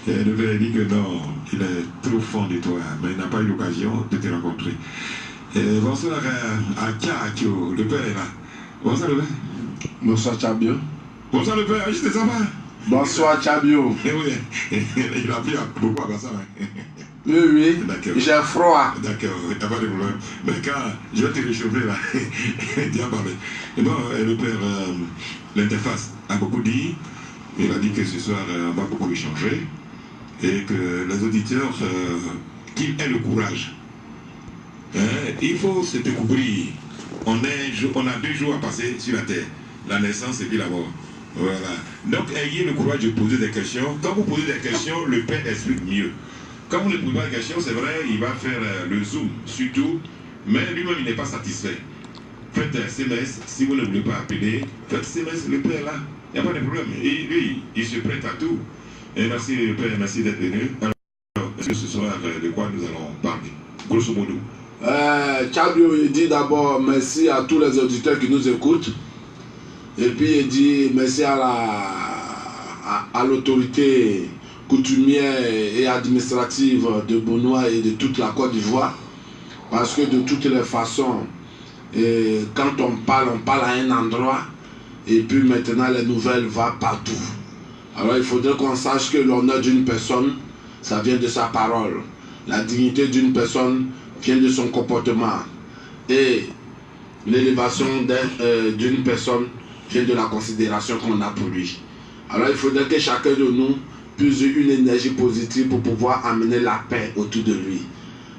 Et le père dit que non, il est trop fond de toi, mais il n'a pas eu l'occasion de te rencontrer. Bonsoir à Tchakio, le père est là. Bonsoir le père. Bonsoir Tchabio. Bonsoir le père, je te sens pas. Bonsoir Tchabio. Oui, il a pris beaucoup à ça. Oui, oui. J'ai froid. D'accord, il n'y a pas de problème. Mais quand je vais te réchauffer là, tu vas parler. Et bon, le père, l'interface a beaucoup dit. Il a dit que ce soir, on va beaucoup échanger. Et que les auditeurs, qu'ils aient le courage. Il faut se découvrir. On a 2 jours à passer sur la terre. La naissance et puis la mort. Voilà. Donc, ayez le courage de poser des questions. Quand vous posez des questions, le Père explique mieux. Quand vous ne posez pas de questions, c'est vrai, il va faire le zoom, surtout, mais lui-même, il n'est pas satisfait. Faites SMS, si vous ne voulez pas appeler, faites SMS, le Père là, il n'y a pas de problème. Et lui, il se prête à tout. Et merci le Père, merci d'être venu. Alors, est-ce que ce soir, de quoi nous allons parler, grosso modo? Tchabio, il dit d'abord merci à tous les auditeurs qui nous écoutent. Et puis il dit merci à l'autorité coutumière et administrative de Benoît et de toute la Côte d'Ivoire. Parce que de toutes les façons, quand on parle à un endroit. Et puis maintenant les nouvelles vont partout. Alors il faudrait qu'on sache que l'honneur d'une personne, ça vient de sa parole. La dignité d'une personne vient de son comportement. Et l'élévation d'une personne vient de la considération qu'on a pour lui. Alors il faudrait que chacun de nous puisse une énergie positive pour pouvoir amener la paix autour de lui.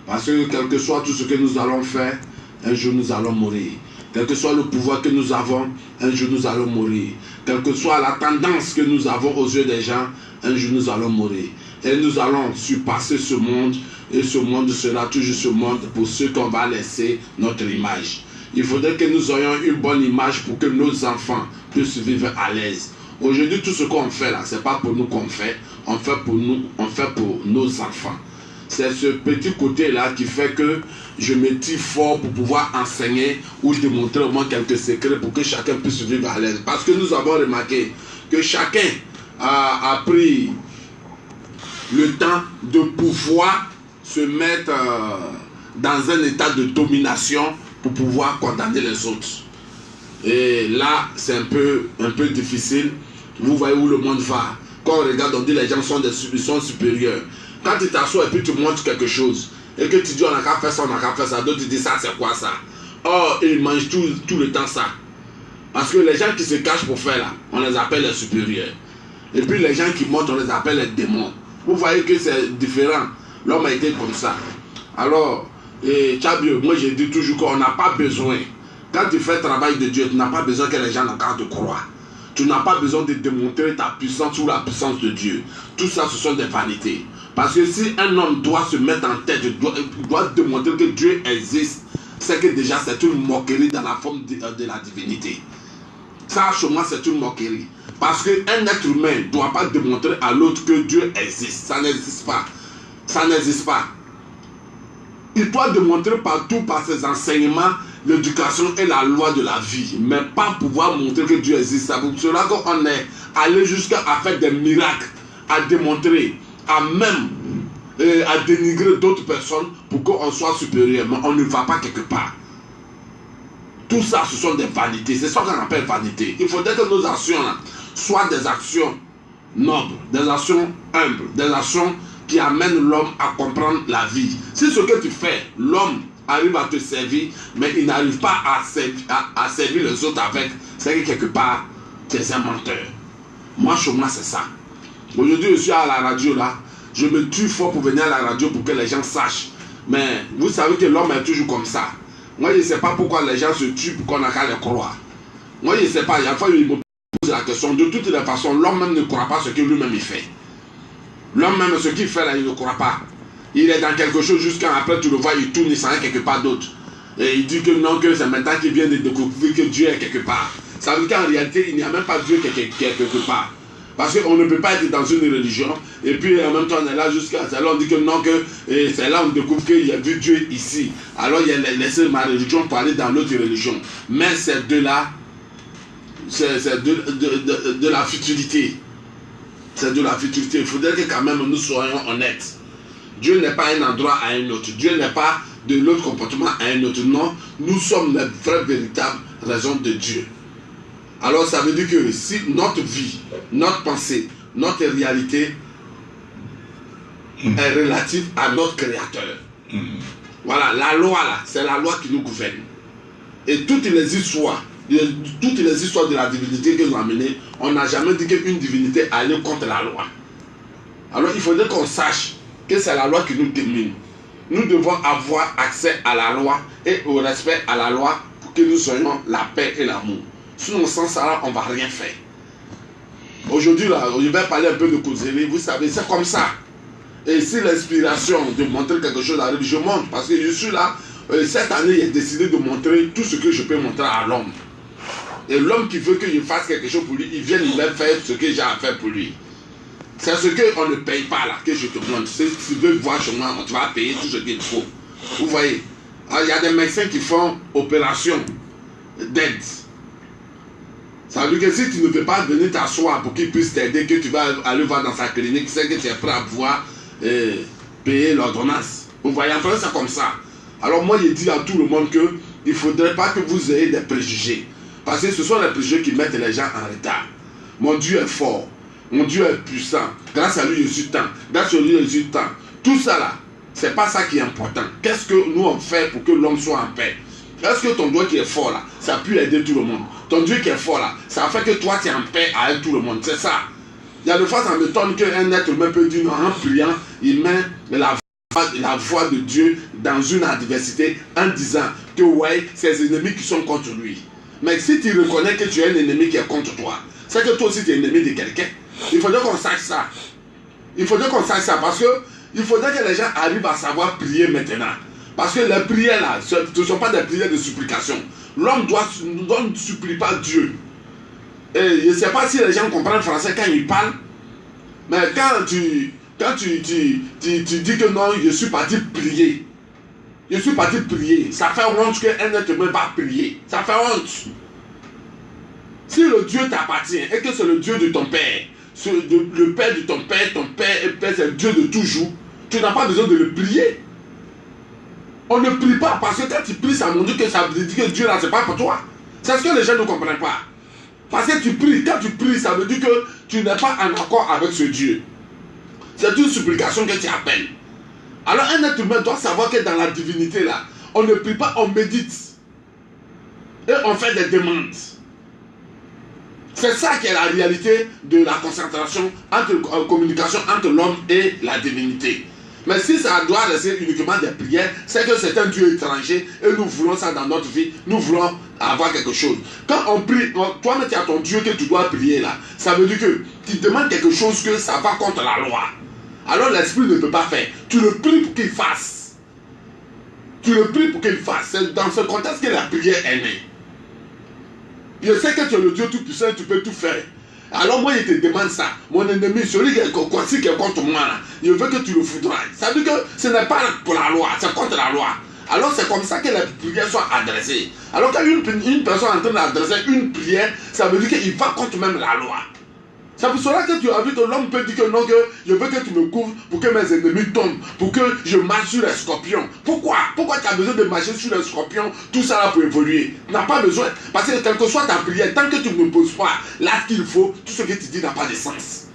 Parce que quel que soit tout ce que nous allons faire, un jour nous allons mourir. Quel que soit le pouvoir que nous avons, un jour nous allons mourir. Quelle que soit la tendance que nous avons aux yeux des gens, un jour nous allons mourir. Et nous allons surpasser ce monde. Et ce monde sera toujours ce monde pour ceux qu'on va laisser notre image. Il faudrait que nous ayons une bonne image pour que nos enfants puissent vivre à l'aise. Aujourd'hui, tout ce qu'on fait là, ce n'est pas pour nous qu'on fait. On fait pour nous, on fait pour nos enfants. C'est ce petit côté-là qui fait que je me tire fort pour pouvoir enseigner ou démontrer au moins quelques secrets pour que chacun puisse vivre à l'aise. Parce que nous avons remarqué que chacun a pris le temps de pouvoir se mettre dans un état de domination pour pouvoir condamner les autres. Et là, c'est un peu difficile. Vous voyez où le monde va. Quand on regarde, on dit les gens sont supérieurs. Quand tu t'assois et puis tu montres quelque chose, et que tu dis on n'a qu'à faire ça, on n'a qu'à faire ça, d'autres disent ça, c'est quoi ça? Or, ils mangent tout le temps ça. Parce que les gens qui se cachent pour faire là, on les appelle les supérieurs. Et puis les gens qui montent, on les appelle les démons. Vous voyez que c'est différent. L'homme a été comme ça. Alors, Tchabio, moi je dis toujours qu'on n'a pas besoin. Quand tu fais le travail de Dieu, tu n'as pas besoin que les gens n'aient de croire. Tu n'as pas besoin de démontrer ta puissance ou la puissance de Dieu. Tout ça, ce sont des vanités. Parce que si un homme doit se mettre en tête, doit démontrer que Dieu existe, c'est que déjà c'est une moquerie dans la forme de la divinité. Ça, chez moi, c'est une moquerie. Parce qu'un être humain ne doit pas démontrer à l'autre que Dieu existe. Ça n'existe pas. Ça n'existe pas. Il doit démontrer partout par ses enseignements l'éducation et la loi de la vie, mais pas pouvoir montrer que Dieu existe. C'est pour cela qu'on est allé jusqu'à faire des miracles, à démontrer, à dénigrer d'autres personnes pour qu'on soit supérieur, mais on ne va pas quelque part. Tout ça, ce sont des vanités. C'est ça qu'on appelle vanité. Il faudrait que nos actions là, soient des actions nobles, des actions humbles, des actions qui amènent l'homme à comprendre la vie. Si ce que tu fais, l'homme arrive à te servir, mais il n'arrive pas à servir les autres avec, c'est que quelque part, tu es un menteur. Moi, chez moi, c'est ça. Aujourd'hui, je suis à la radio là, je me tue fort pour venir à la radio pour que les gens sachent. Mais vous savez que l'homme est toujours comme ça. Moi, je ne sais pas pourquoi les gens se tuent pour qu'on n'a qu'à les croire. Moi, je ne sais pas, il y a une fois, il me pose la question. De toutes les façons, l'homme même ne croit pas ce que lui-même il fait. L'homme même, ce qu'il fait là, il ne croit pas. Il est dans quelque chose jusqu'à après, tu le vois, il tourne, il s'en est quelque part d'autre. Et il dit que non, que c'est maintenant qu'il vient de découvrir que Dieu est quelque part. Ça veut dire qu'en réalité, il n'y a même pas Dieu qui est quelque part. Parce qu'on ne peut pas être dans une religion, et puis en même temps on est là jusqu'à ça. Alors on dit que non, que c'est là on découvre qu'il y a vu Dieu ici. Alors il a laissé ma religion pour aller dans l'autre religion. Mais c'est de la futilité. C'est de la futilité. Il faudrait que quand même nous soyons honnêtes. Dieu n'est pas un endroit à un autre. Dieu n'est pas de l'autre comportement à un autre. Non, nous sommes les vraies, véritables raisons de Dieu. Alors ça veut dire que si notre vie, notre pensée, notre réalité est relative à notre Créateur. Voilà, la loi là, c'est la loi qui nous gouverne. Et toutes les histoires de la divinité que nous avons menées, on n'a jamais dit qu'une divinité allait contre la loi. Alors il faudrait qu'on sache que c'est la loi qui nous domine. Nous devons avoir accès à la loi et au respect à la loi pour que nous soyons la paix et l'amour. Sinon, sans ça, on ne va rien faire. Aujourd'hui, là, je vais parler un peu de causerie. Vous savez, c'est comme ça. Et si l'inspiration de montrer quelque chose arrive, je montre. Parce que je suis là, cette année, j'ai décidé de montrer tout ce que je peux montrer à l'homme. Et l'homme qui veut que je fasse quelque chose pour lui, il vient lui-même faire ce que j'ai à faire pour lui. C'est ce qu'on ne paye pas là, que je te montre. Si tu veux voir chez moi, tu vas payer tout ce qu'il faut. Vous voyez, il y a des médecins qui font opération d'aide. Ça veut dire que si tu ne peux pas venir t'asseoir pour qu'il puisse t'aider, que tu vas aller voir dans sa clinique, c'est que tu es prêt à pouvoir payer l'ordonnance. Vous voyez, enfin c'est comme ça. Alors moi, je dis à tout le monde qu'il ne faudrait pas que vous ayez des préjugés. Parce que ce sont les préjugés qui mettent les gens en retard. Mon Dieu est fort. Mon Dieu est puissant. Grâce à lui, je suis tant. Grâce à lui, je suis tant. Tout ça là, c'est pas ça qui est important. Qu'est-ce que nous on fait pour que l'homme soit en paix? Est-ce que ton Dieu qui est fort là, ça a pu aider tout le monde? Ton Dieu qui est fort là, ça fait que toi tu es en paix avec tout le monde. C'est ça. Il y a des fois, ça m'étonne qu'un être humain peut dire non, en priant, il met la voix de Dieu dans une adversité en disant que ouais, c'est ses ennemis qui sont contre lui. Mais si tu reconnais que tu es un ennemi qui est contre toi, c'est que toi aussi tu es ennemi de quelqu'un. Il faudrait qu'on sache ça. Il faudrait qu'on sache ça parce que il faudrait que les gens arrivent à savoir prier maintenant. Parce que les prières là, ce ne sont pas des prières de supplication. L'homme ne supplie pas Dieu. Et je ne sais pas si les gens comprennent le français quand ils parlent. Mais quand tu dis que non, je suis parti prier. Je suis parti prier. Ça fait honte qu'un être humain va prier. Ça fait honte. Si le Dieu t'appartient et que c'est le Dieu de ton père, le père de ton père c'est le Dieu de toujours, tu n'as pas besoin de le prier. On ne prie pas parce que quand tu pries, ça montre que ça veut dire que Dieu là, c'est pas pour toi. C'est ce que les gens ne comprennent pas. Parce que tu pries, quand tu pries, ça veut dire que tu n'es pas en accord avec ce Dieu. C'est une supplication que tu appelles. Alors un être humain doit savoir que dans la divinité là, on ne prie pas, on médite. Et on fait des demandes. C'est ça qui est la réalité de la concentration, communication entre l'homme et la divinité. Mais si ça doit rester uniquement des prières, c'est que c'est un Dieu étranger et nous voulons ça dans notre vie, nous voulons avoir quelque chose. Quand on prie, toi-même tu as ton Dieu que tu dois prier là, ça veut dire que tu demandes quelque chose que ça va contre la loi. Alors l'esprit ne peut pas faire. Tu le pries pour qu'il fasse. Tu le pries pour qu'il fasse. C'est dans ce contexte que la prière est née. Je sais que tu es le Dieu tout-puissant, tu peux tout faire. Alors moi, je te demande ça. Mon ennemi, celui qui est contre moi, là, je veux que tu le foudroies. Ça veut dire que ce n'est pas pour la loi, c'est contre la loi. Alors c'est comme ça que les prières sont adressées. Alors quand une personne est en train d'adresser une prière, ça veut dire qu'il va contre même la loi. C'est pour cela que tu as vu que l'homme peut dire que non, que je veux que tu me couvres pour que mes ennemis tombent, pour que je marche sur les scorpions. Pourquoi? Pourquoi tu as besoin de marcher sur les scorpions, tout ça là pour évoluer? Tu n'as pas besoin. Parce que quelle que soit ta prière, tant que tu ne poses pas là ce qu'il faut, tout ce que tu dis n'a pas de sens.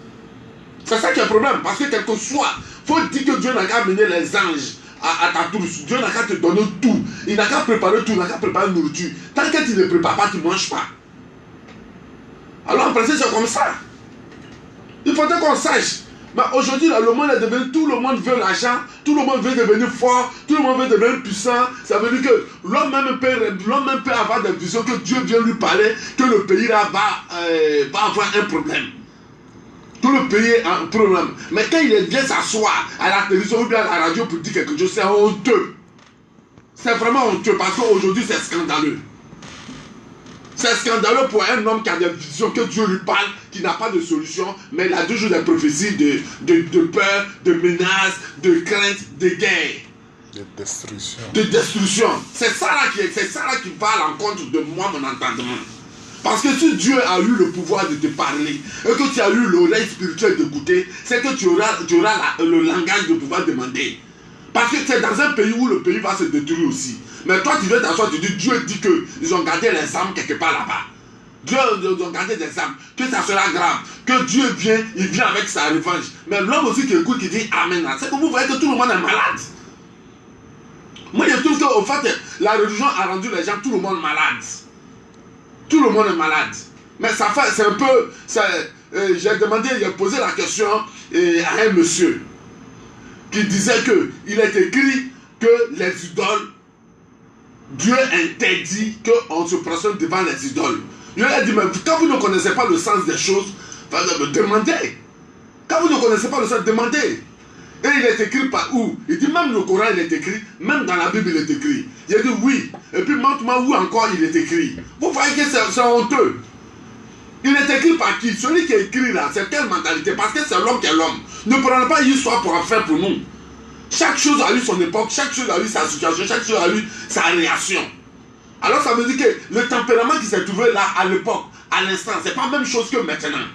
C'est ça qui est le problème. Parce que quel que soit, il faut dire que Dieu n'a qu'à amener les anges à ta trousse. Dieu n'a qu'à te donner tout. Il n'a qu'à préparer tout, il n'a qu'à préparer la nourriture. Tant que tu ne prépares pas, tu ne manges pas. Alors en principe, c'est comme ça. Il faudrait qu'on sache. Mais aujourd'hui, le monde est devenu, tout le monde veut l'argent, tout le monde veut devenir fort, tout le monde veut devenir puissant. Ça veut dire que l'homme même peut avoir des visions, que Dieu vient lui parler, que le pays là va avoir un problème. Tout le pays a un problème. Mais quand il vient s'asseoir à la télévision ou bien à la radio pour dire quelque chose, c'est honteux. C'est vraiment honteux parce qu'aujourd'hui c'est scandaleux. C'est scandaleux pour un homme qui a des visions, que Dieu lui parle, qui n'a pas de solution, mais il a toujours des prophéties de peur, de menaces, de crainte, de guerre. De destruction. De destruction. C'est ça là qui va à l'encontre de moi, mon entendement. Parce que si Dieu a eu le pouvoir de te parler et que tu as eu l'oreille spirituelle d'écouter, c'est que tu auras le langage de pouvoir demander. Parce que c'est dans un pays où le pays va se détruire aussi. Mais toi, tu viens t'asseoir, tu dis, Dieu dit qu'ils ont gardé les âmes quelque part là-bas. Dieu ont gardé des âmes, que ça sera grave, que Dieu vient, il vient avec sa revanche. Mais l'homme aussi qui écoute, qui dit Amen, c'est que vous voyez que tout le monde est malade. Moi, je trouve qu'au fait, la religion a rendu les gens, tout le monde malade. Tout le monde est malade. Mais ça fait, c'est un peu, j'ai posé la question à un monsieur qui disait que il est écrit que les idoles, Dieu interdit qu'on se prosterne devant les idoles. Je lui ai dit, mais quand vous ne connaissez pas le sens des choses, demandez. Quand vous ne connaissez pas le sens, demandez. Et il est écrit par où? Il dit, même le Coran, il est écrit, même dans la Bible, il est écrit. Il a dit, oui. Et puis, montre-moi où encore il est écrit. Vous voyez que c'est honteux. Il est écrit par qui? Celui qui est écrit là, c'est quelle mentalité? Parce que c'est l'homme qui est l'homme. Ne prenez pas une histoire pour en faire pour nous. Chaque chose a eu son époque, chaque chose a eu sa situation, chaque chose a eu sa réaction. Alors ça veut dire que le tempérament qui s'est trouvé là à l'époque, à l'instant, c'est pas la même chose que maintenant.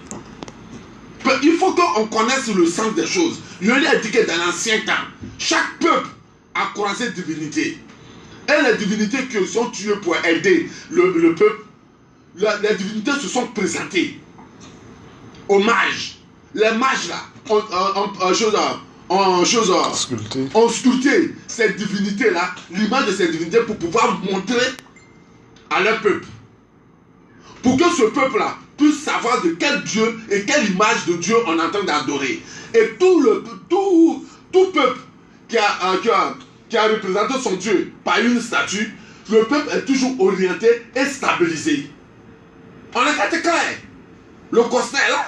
Il faut qu'on connaisse le sens des choses. Il y a dit que dans l'ancien temps, chaque peuple a croisé divinité. Et les divinités qui sont tuées pour aider le peuple, les divinités se sont présentées aux mages. Les mages là, ont sculpté cette divinité là, l'image de cette divinité pour pouvoir montrer à leur peuple. Pour que ce peuple là puisse savoir de quel Dieu et quelle image de Dieu on est en train d'adorer. Et tout peuple qui a représenté son Dieu par une statue, le peuple est toujours orienté et stabilisé. On est clair. Le constat est là.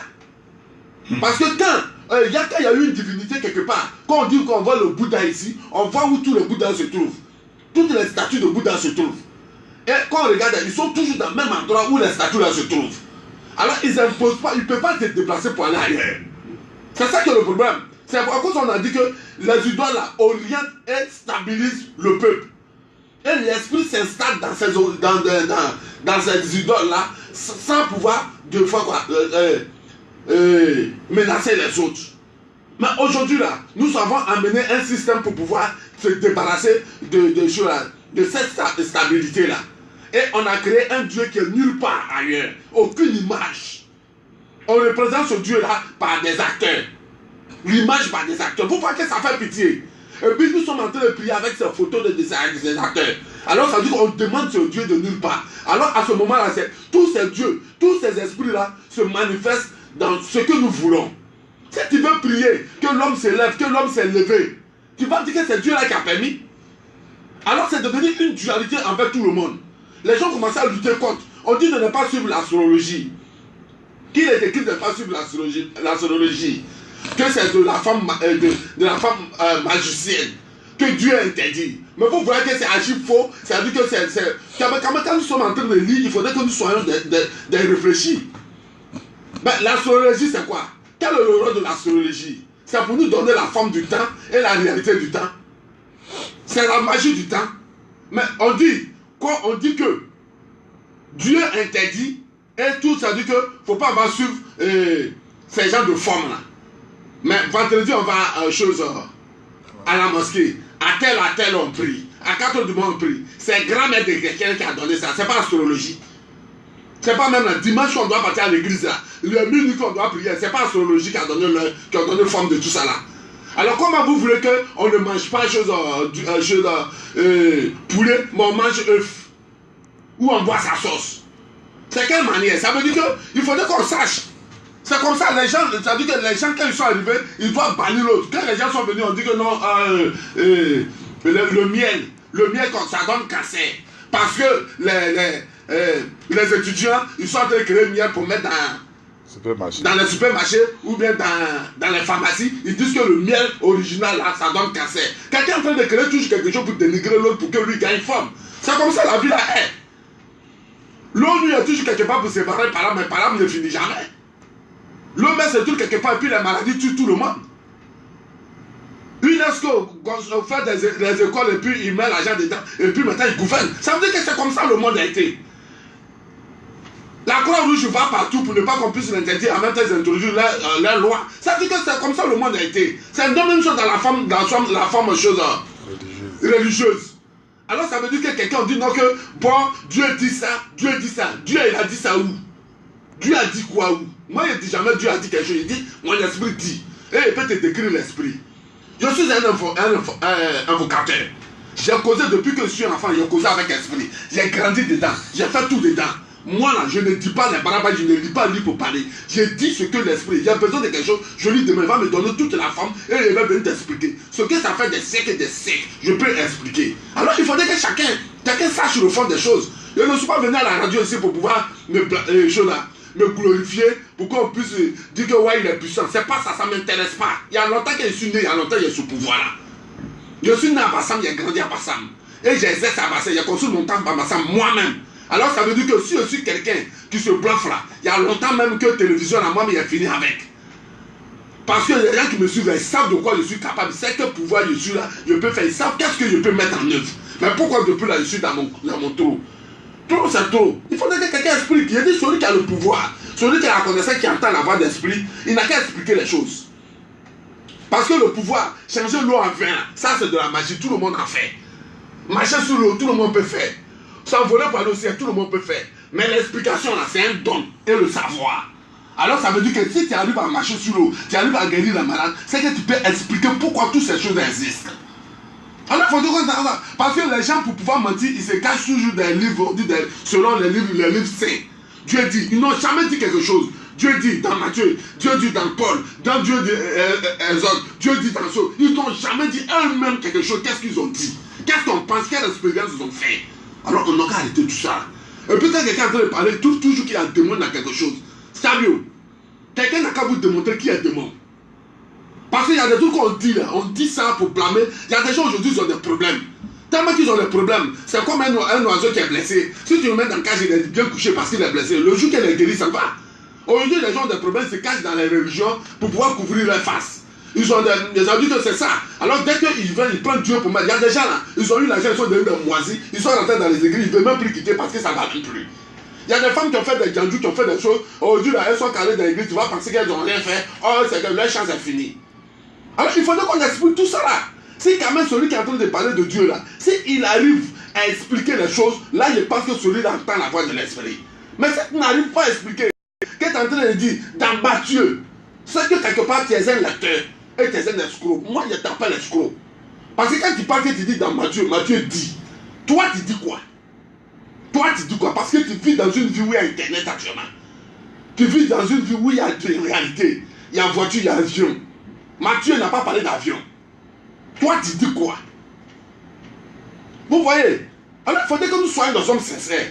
Parce que quand il y a eu une divinité quelque part, quand on dit qu'on voit le Bouddha ici, on voit où tous les Bouddhas se trouvent. Toutes les statues de Bouddha se trouvent. Et quand on regarde, ils sont toujours dans le même endroit où les statues là se trouvent. Alors ils n'imposent pas, ils ne peuvent pas se déplacer pour aller ailleurs. C'est ça qui est le problème. C'est à cause qu'on a dit que les idoles là orientent et stabilisent le peuple. Et l'esprit s'installe dans ces idoles là sans pouvoir deux fois menacer les autres. Mais aujourd'hui là, nous avons amené un système pour pouvoir se débarrasser de cette stabilité là. Et on a créé un Dieu qui est nulle part ailleurs, aucune image. On représente ce Dieu là par des acteurs. L'image par des acteurs. Vous voyez que ça fait pitié. Et puis nous sommes en train de prier avec ces photos des acteurs. Alors ça veut dire qu'on demande ce Dieu de nulle part. Alors à ce moment-là, tous ces dieux, tous ces esprits-là se manifestent dans ce que nous voulons. Si tu veux prier, que l'homme s'élève, que l'homme s'est levé, tu vas dire que c'est Dieu là qui a permis. Alors c'est devenu une dualité envers tout le monde. Les gens commencent à lutter contre. On dit de ne pas suivre l'astrologie. Qu'il est écrit de ne pas suivre l'astrologie. Que c'est de la femme magicienne. Que Dieu a interdit. Mais vous voyez que c'est archi faux. Ça veut dire que c'est... Quand nous sommes en train de lire, il faudrait que nous soyons des réfléchis. Mais l'astrologie, c'est quoi? Quel est le rôle de l'astrologie? C'est pour nous donner la forme du temps et la réalité du temps. C'est la magie du temps. Mais on dit, quoi? On dit que Dieu interdit et tout, ça dit que faut pas avoir suivre ces gens de forme là. Mais vendredi, on va à la mosquée. À tel on prie. À 4 heures du matin on prie. C'est grand-mère de quelqu'un qui a donné ça. C'est pas astrologie. C'est pas même le dimanche qu'on doit partir à l'église là. Le minuit qu'on doit prier. C'est pas astrologie qui a donné forme de tout ça là. Alors comment vous voulez qu'on ne mange pas poulet, mais on mange œuf? Ou on boit sa sauce? C'est quelle manière? Ça veut dire qu'il faudrait qu'on sache. C'est comme ça, les gens, ça veut dire que les gens, quand ils sont arrivés, ils doivent bannir l'autre. Quand les gens sont venus, on dit que non, le miel, ça donne cancer. Parce que les étudiants, ils sont en train de créer le miel pour mettre dans les supermarchés ou bien dans les pharmacies. Ils disent que le miel original, là, ça donne cancer. Quelqu'un est en train de créer toujours quelque chose pour dénigrer l'autre, pour que lui gagne forme. C'est comme ça la vie là est. L'ONU est toujours quelque part pour séparer par là, mais par là ne finit jamais. L'homme se trouve quelque part et puis les maladies tuent tout le monde. UNESCO fait des écoles et puis il met l'argent dedans et puis maintenant il gouverne. Ça veut dire que c'est comme ça le monde a été. La Croix-Rouge va partout pour ne pas qu'on puisse l'interdire. En même temps, ils introduisent leur loi. Ça veut dire que c'est comme ça le monde a été. C'est la même chose dans la forme chose religieuse. Alors ça veut dire que quelqu'un dit non que bon, Dieu dit ça, Dieu dit ça. Dieu il a dit ça où? Dieu a dit quoi où? Moi il dit jamais Dieu a dit quelque chose. Il dit mon esprit dit. Et il peut te décrire l'esprit. Je suis un invocateur. J'ai causé depuis que je suis enfant, j'ai causé avec l'esprit. J'ai grandi dedans, j'ai fait tout dedans. Moi là, je ne dis pas les barabas, je ne lis pas lui pour parler. Je dis ce que l'esprit, il y a besoin de quelque chose, je lui demande, il va me donner toute la forme et il va venir t'expliquer. Ce que ça fait des siècles et des siècles, je peux expliquer. Alors il faudrait que chacun sache le fond des choses. Je ne suis pas venu à la radio ici pour pouvoir me glorifier, pour qu'on puisse dire que ouais, il est puissant. C'est pas ça, ça ne m'intéresse pas. Il y a longtemps que je suis né, il y a longtemps que je suis sous pouvoir là. Je suis né à Bassam, j'ai grandi à Bassam. Et j'exerce à Bassam, j'ai construit mon temps à Bassam moi-même. Alors ça veut dire que si je suis quelqu'un qui se bluffe là, il y a longtemps même que télévision à moi, mais il a fini avec. Parce que les gens qui me suivent, ils savent de quoi je suis capable. C'est quel pouvoir je suis là, je peux faire. Ils savent qu'est-ce que je peux mettre en œuvre. Mais pourquoi depuis là, je suis dans mon trou? Trop c'est trop. Il faudrait que quelqu'un explique. Il dit celui qui a le pouvoir, celui qui a la connaissance, qui entend la voix d'esprit, il n'a qu'à expliquer les choses. Parce que le pouvoir, changer l'eau en vin, ça c'est de la magie, tout le monde en fait. Marcher sur l'eau, tout le monde peut faire. S'envoler par l'océan, tout le monde peut faire. Mais l'explication là, c'est un don et le savoir. Alors ça veut dire que si tu arrives à marcher sur l'eau, tu arrives à guérir la malade, c'est que tu peux expliquer pourquoi toutes ces choses existent. Alors il faut dire que ça, parce que les gens pour pouvoir mentir, ils se cachent toujours des livres, selon les livres saints. Dieu dit, ils n'ont jamais dit quelque chose. Dieu dit dans Matthieu, Dieu dit dans Paul, dans Dieu dit Exode, Dieu dit dans ce. Ils n'ont jamais dit eux-mêmes quelque chose. Qu'est-ce qu'ils ont dit? Qu'est-ce qu'on pense? Quelle expérience ils ont fait? Alors on n'a qu'à arrêter tout ça. Et puis quand quelqu'un est en train de parler, toujours qu'il y a un démon dans quelque chose. Sérieux, quelqu'un n'a qu'à vous démontrer qui est démon. Parce qu'il y a des trucs qu'on dit là, on dit ça pour blâmer. Il y a des gens aujourd'hui qui ont des problèmes. Tellement qu'ils ont des problèmes. C'est comme un oiseau qui est blessé. Si tu le mets dans le cage, il est bien couché parce qu'il est blessé. Le jour qu'il est guéri, ça va. Aujourd'hui, les gens ont des problèmes, se cachent dans les religions pour pouvoir couvrir leur face. Ils ont des adultes, c'est ça. Alors dès qu'ils viennent, ils prennent Dieu pour mettre. Il y a des gens là, ils ont eu l'argent, ils sont devenus des moisis, ils sont rentrés dans les églises, ils ne veulent même plus quitter parce que ça ne va même plus. Il y a des femmes qui ont fait des gandous, qui ont fait des choses. Aujourd'hui, là, elles sont calées dans l'église, tu vas penser qu'elles n'ont rien fait. Oh, c'est que leur chance est finie. Alors il faudrait qu'on explique tout ça là. Si quand même celui qui est en train de parler de Dieu là, s'il arrive à expliquer les choses, là je pense que celui-là entend la voix de l'esprit. Mais si tu n'arrives pas à expliquer, que tu es en train de dire dans Matthieu, c'est que quelque part tu es un lecteur et tu es un escroc. Moi je t'appelle escroc. Parce que quand tu parles que tu dis dans Matthieu, Matthieu dit, toi tu dis quoi? Toi tu dis quoi? Parce que tu vis dans une vie où il y a internet actuellement. Tu vis dans une vie où il y a une réalité. Il y a voiture, il y a avion. Matthieu n'a pas parlé d'avion. Toi, tu dis quoi? Vous voyez? Alors, il faudrait que nous soyons des hommes sincères.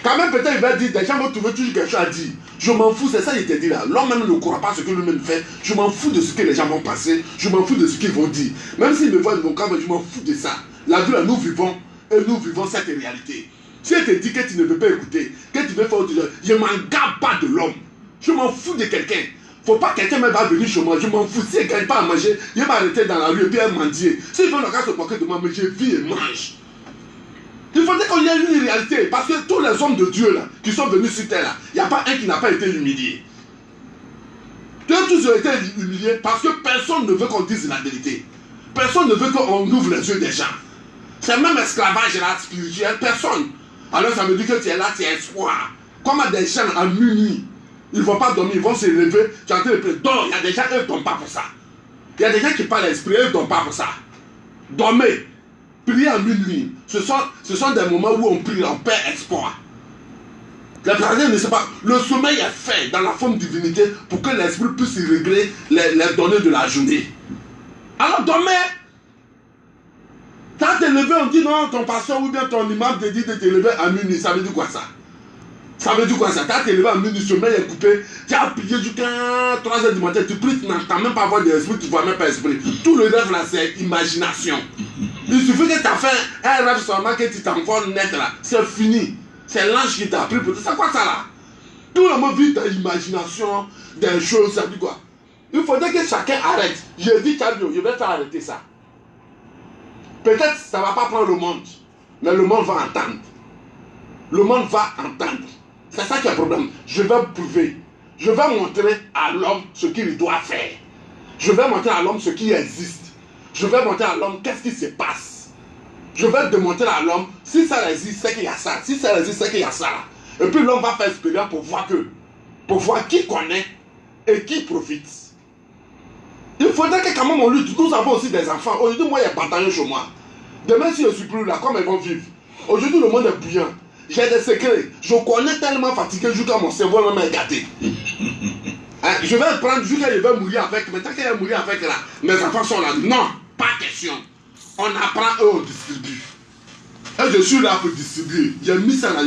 Quand même, peut-être il va dire, des gens vont trouver toujours quelque chose à dire. Je m'en fous, c'est ça qu'il te dit là. L'homme même ne croit pas ce que lui-même fait. Je m'en fous de ce que les gens vont passer. Je m'en fous de ce qu'ils vont dire. Même s'ils me voient de mon camp, je m'en fous de ça. La vie là, nous vivons et nous vivons cette réalité. Si elle te dit que tu ne veux pas écouter, que tu veux faire autre chose, je ne m'en garde pas de l'homme. Je m'en fous de quelqu'un. Faut pas que quelqu'un va venir chez moi, je m'en fous. Si elle ne gagne pas à manger, il va arrêter dans la rue et puis elle mendier. S'il veut le gars se moquer de moi, mais je vis et mange. Il faudrait qu'il y ait une réalité. Parce que tous les hommes de Dieu là, qui sont venus sur terre là, il n'y a pas un qui n'a pas été humilié. Tous ont été humiliés parce que personne ne veut qu'on dise la vérité. Personne ne veut qu'on ouvre les yeux des gens. C'est même esclavage là, spirituel, personne. Alors ça veut dire que tu es là, tu as espoir. Comme à des gens à minuit. Ils ne vont pas dormir, ils vont se lever. Tu es en train de prier. Donc, il y a des gens, eux ne dorment pas pour ça. Il y a des gens qui parlent à l'esprit, eux ne dorment pas pour ça. Dormez. Priez à minuit. Ce sont des moments où on prie, on perd espoir. Le gardien ne sait pas. Le sommeil est fait dans la forme divinité pour que l'esprit puisse régler les données de la journée. Alors, dormez. Quand tu es levé, on dit non, ton pasteur ou bien ton imam te dit de te lever à minuit. Ça veut dire quoi ça? Ça veut dire quoi ça? Tu as élevé en minute, le sommeil est coupé, tu as prié jusqu'à 3 h du matin, tu pries, tu n'entends même pas avoir d'esprit, tu ne vois même pas l'esprit. Tout le rêve là, c'est imagination. Il suffit que tu as fait un rêve seulement que tu t'envoles net là, c'est fini. C'est l'ange qui t'a pris pour tout ça. Quoi ça là? Tout le monde vit dans l'imagination des choses, ça dit quoi? Il faudrait que chacun arrête. Je dis, je vais faire arrêter ça. Peut-être ça ne va pas prendre le monde, mais le monde va entendre. Le monde va entendre. C'est ça qui est le problème. Je vais prouver. Je vais montrer à l'homme ce qu'il doit faire. Je vais montrer à l'homme ce qui existe. Je vais montrer à l'homme qu'est-ce qui se passe. Je vais démontrer à l'homme si ça existe, c'est qu'il y a ça. Si ça existe, c'est qu'il y a ça. Et puis l'homme va faire expérience pour voir qui connaît et qui profite. Il faudrait que quand même on lutte. Nous avons aussi des enfants. Aujourd'hui, moi, il y a bataillon chez moi. Demain, si je ne suis plus là, comment ils vont vivre? Aujourd'hui, le monde est bouillant. J'ai des secrets. Je connais tellement fatigué jusqu'à mon cerveau même est gâté. Je vais prendre jusqu'à je vais mourir avec. Mais tant qu'il va mourir avec là, mes enfants sont là. Non, pas question. On apprend, eux, on distribue. Et je suis là pour distribuer. J'ai mis ça là.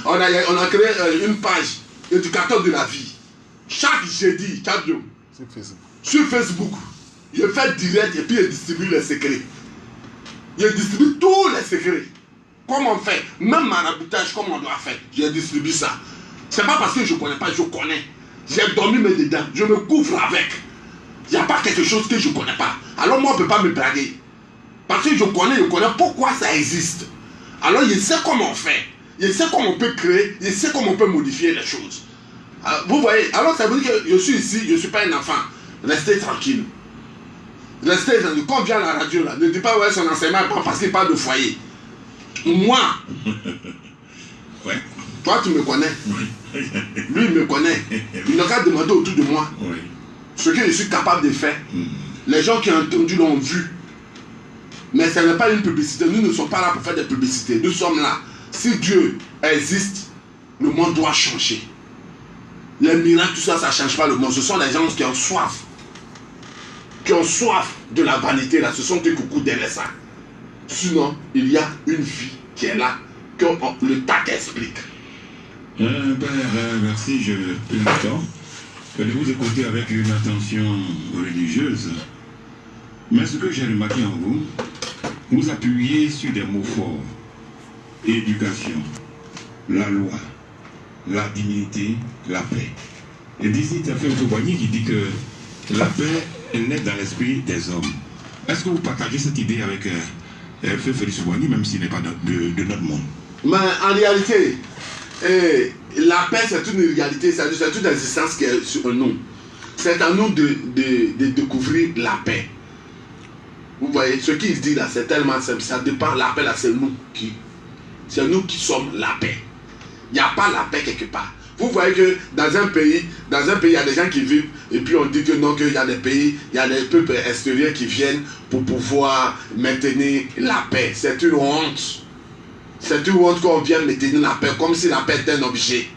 On a créé une page éducateur de la vie. Chaque jeudi, chaque jour. Sur Facebook, je fais direct et puis je distribue les secrets. Je distribue tous les secrets. Comme on fait, même maraboutage, comme on doit faire, je distribue ça. C'est pas parce que je ne connais pas, je connais. J'ai dormi mes dedans, je me couvre avec. Il n'y a pas quelque chose que je ne connais pas. Alors moi, on ne peut pas me blaguer. Parce que je connais pourquoi ça existe. Alors je sais comment on fait. Je sais comment on peut créer, je sais comment on peut modifier les choses. Vous voyez, alors ça veut dire que je suis ici, je ne suis pas un enfant. Restez tranquille. Restez tranquille. Quand on vient à la radio, là, ne dis pas ouais, son enseignement parce qu'il parle de foyer. Moi, ouais. Toi tu me connais. Oui. Lui il me connaît. Il n'a qu'à demander autour de moi Oui. ce que je suis capable de faire. Les gens qui ont entendu l'ont vu. Mais ce n'est pas une publicité. Nous ne sommes pas là pour faire des publicités. Nous sommes là. Si Dieu existe, le monde doit changer. Les miracles, tout ça, ça ne change pas le monde. Ce sont les gens qui ont soif. Qui ont soif de la vanité là. Ce sont des coucous derrière ça. Sinon, il y a une vie qui est là, que le TAC explique. Père, merci, je prends le temps de vous écouter avec une attention religieuse. Mais ce que j'ai remarqué en vous, vous appuyez sur des mots forts. Éducation, la loi, la dignité, la paix. Et d'ici, tu as fait Otoboigny qui dit que la paix est naît dans l'esprit des hommes. Est-ce que vous partagez cette idée avec Feu Félix Otoboigny, même s'il n'est pas de notre monde? Mais en réalité, la paix c'est une réalité, c'est une existence qui est sur nous. C'est à nous de découvrir la paix. Vous voyez, ce qu'il dit là, c'est tellement simple. Ça dépend, la paix là, c'est nous qui sommes la paix. Il n'y a pas la paix quelque part. Vous voyez que dans un pays, il y a des gens qui vivent, et puis on dit que non, qu'il y a des pays, il y a des peuples extérieurs qui viennent pour pouvoir maintenir la paix. C'est une honte. C'est une honte qu'on vienne maintenir la paix, comme si la paix était un objet.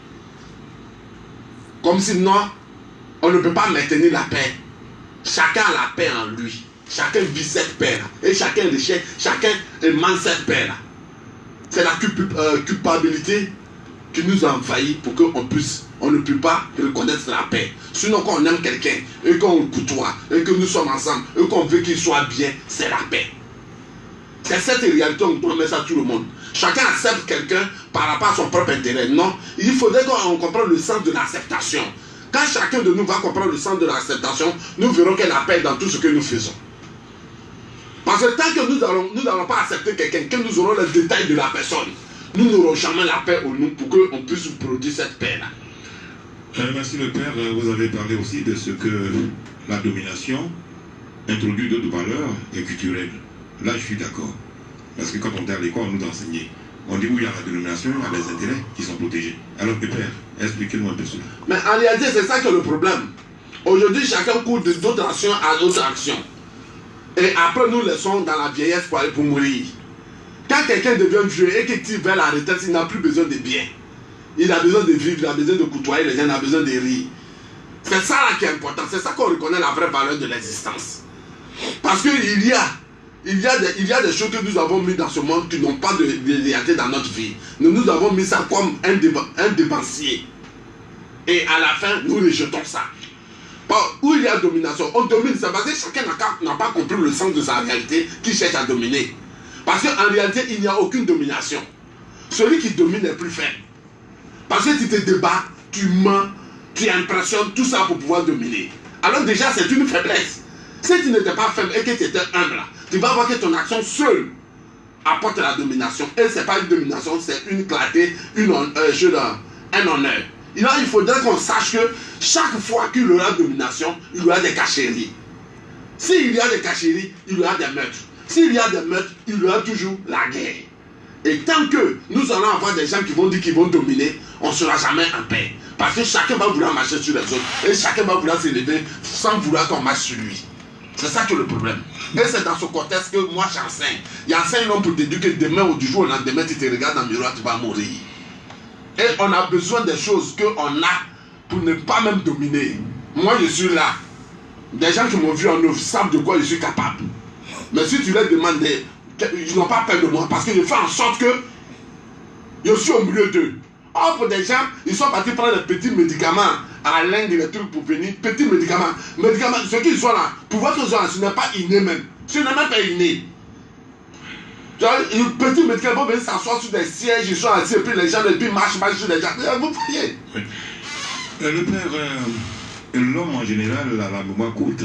Comme si non, on ne peut pas maintenir la paix. Chacun a la paix en lui. Chacun vit cette paix là. Et chacun recherche, chacun émane cette paix là. C'est la culpabilité qui nous a envahis pour qu'on ne puisse pas reconnaître la paix. Sinon, quand on aime quelqu'un, et qu'on le côtoie, et que nous sommes ensemble, et qu'on veut qu'il soit bien, c'est la paix. C'est cette réalité, on doit mettre ça à tout le monde. Chacun accepte quelqu'un par rapport à son propre intérêt. Non, il faudrait qu'on comprenne le sens de l'acceptation. Quand chacun de nous va comprendre le sens de l'acceptation, nous verrons qu'il y a la paix dans tout ce que nous faisons. Parce que tant que nous n'allons pas accepter quelqu'un, que nous aurons les détails de la personne, nous n'aurons jamais la paix au nous pour qu'on puisse produire cette paix-là. Merci le Père, vous avez parlé aussi de ce que la domination introduit d'autres valeurs et culturelles. Là, je suis d'accord. Parce que quand on est à l'école, on nous enseigne. On dit où il y a la domination, il y a des intérêts qui sont protégés. Alors, le Père, expliquez-nous un peu cela. Mais en réalité, c'est ça que le problème. Aujourd'hui, chacun court d'autres actions à d'autres actions. Et après, nous laissons dans la vieillesse pour mourir. Quand quelqu'un devient vieux et qu'il tire vers la retraite, il n'a plus besoin de biens. Il a besoin de vivre, il a besoin de côtoyer les gens, il a besoin de rire. C'est ça là qui est important. C'est ça qu'on reconnaît la vraie valeur de l'existence. Parce qu'il y a des choses que nous avons mis dans ce monde qui n'ont pas de réalité dans notre vie. Nous avons mis ça comme un dépensier. Et à la fin, nous rejetons ça. Où il y a domination, on domine. C'est parce que chacun n'a pas compris le sens de sa réalité qui cherche à dominer. Parce qu'en réalité, il n'y a aucune domination. Celui qui domine est plus faible. Parce que tu te débats, tu mens, tu impressionnes, tout ça pour pouvoir dominer. Alors déjà, c'est une faiblesse. Si tu n'étais pas faible et que tu étais humble, tu vas voir que ton action seule apporte la domination. Et ce n'est pas une domination, c'est une clarté, un honneur. Il faudrait qu'on sache que chaque fois qu'il y aura domination, il y aura des cacheries. S'il y a des cacheries, il y aura des meurtres. S'il y a des meurtres, il y aura toujours la guerre. Et tant que nous allons avoir des gens qui vont dire qu'ils vont dominer, on ne sera jamais en paix. Parce que chacun va vouloir marcher sur les autres. Et chacun va vouloir s'élever sans vouloir qu'on marche sur lui. C'est ça qui est le problème. Et c'est dans ce contexte que moi j'enseigne. J'enseigne l'homme pour te dire que demain ou du jour au lendemain, tu te regardes dans le miroir, tu vas mourir. Et on a besoin des choses qu'on a pour ne pas même dominer. Moi je suis là. Des gens qui m'ont vu en œuvre savent de quoi je suis capable. Mais si tu leur demandes, ils n'ont pas peur de moi parce que je fais en sorte que je suis au milieu d'eux. Or, pour des gens, ils sont partis prendre des petits médicaments à l'Inde, des trucs pour venir. Petits médicaments. Médicaments, ceux qui sont là, pour voir qu'ils sont là, ce n'est pas inné même. Ce n'est même pas inné. Les petits médicaments vont venir s'asseoir sur des sièges, ils sont assis, et puis les gens, et puis marchent sur les gens. Vous voyez. Oui. Le père, l'homme en général a la mémoire courte.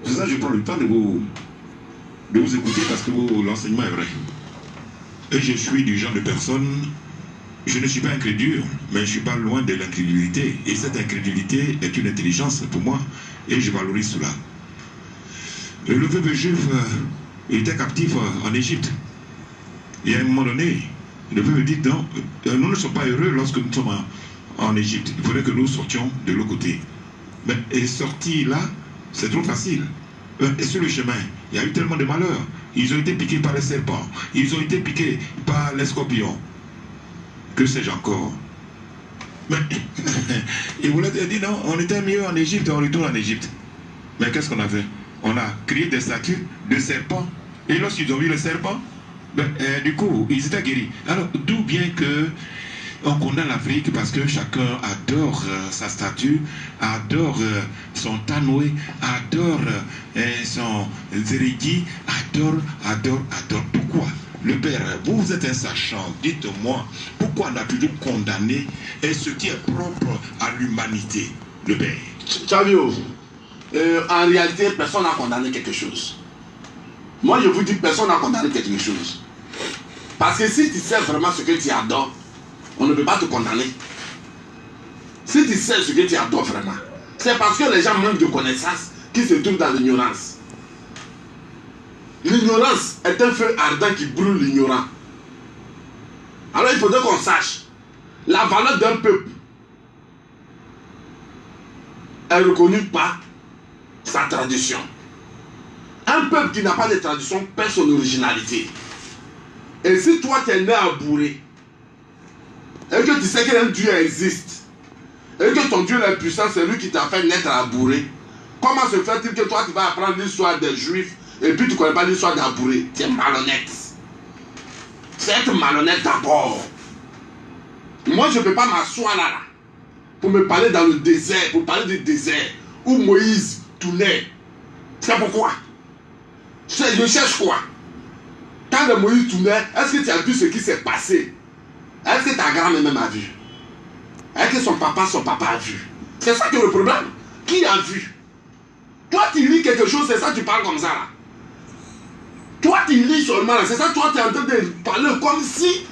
C'est ça que je prends le temps de vous écouter parce que l'enseignement est vrai. Et je suis du genre de personne, je ne suis pas incrédule, mais je ne suis pas loin de l'incrédulité. Et cette incrédulité est une intelligence pour moi, et je valorise cela. Le peuple juif était captif en Égypte. Et à un moment donné, le peuple dit non, nous ne sommes pas heureux lorsque nous sommes en Égypte. Il faudrait que nous sortions de l'autre côté. Mais et sortir là, c'est trop facile. Et sur le chemin, il y a eu tellement de malheurs. Ils ont été piqués par les serpents. Ils ont été piqués par les scorpions. Que sais-je encore? Mais ils voulaient dire non, on était mieux en Égypte, on retourne en Égypte. Mais qu'est-ce qu'on a fait? On a créé des statues de serpents. Et lorsqu'ils ont vu les serpents, du coup, ils étaient guéris. Alors, d'où bien que on condamne l'Afrique parce que chacun adore sa statue, adore son tanoué, adore son zérigi, adore. Pourquoi? Le père, vous êtes un sachant, dites-moi, pourquoi on a toujours condamné ce qui est propre à l'humanité, le père? Chavio, en réalité, personne n'a condamné quelque chose. Moi, je vous dis, personne n'a condamné quelque chose. Parce que si tu sais vraiment ce que tu adores, on ne peut pas te condamner. Si tu sais ce que tu adores vraiment, c'est parce que les gens manquent de connaissances qui se trouvent dans l'ignorance. L'ignorance est un feu ardent qui brûle l'ignorant. Alors il faudrait qu'on sache la valeur d'un peuple est reconnue par sa tradition. Un peuple qui n'a pas de tradition perd son originalité. Et si toi tu es né à bourrer, et que tu sais qu'un Dieu existe, et que ton Dieu est puissant, c'est lui qui t'a fait naître à bourrer, comment se fait-il que toi tu vas apprendre l'histoire des Juifs et puis tu ne connais pas l'histoire d'Abouré? Tu es malhonnête. C'est être malhonnête d'abord. Moi je ne peux pas m'asseoir là pour me parler dans le désert, pour parler du désert où Moïse tournait. C'est pourquoi je cherche quoi? Quand le Moïse tournait, est-ce que tu as vu ce qui s'est passé? Est-ce que ta grand-mère même a vu? Est-ce que son papa a vu? C'est ça qui est le problème. Qui a vu? Toi tu lis quelque chose, c'est ça que tu parles comme ça là. Toi tu lis seulement là, c'est ça, toi tu es en train de parler comme si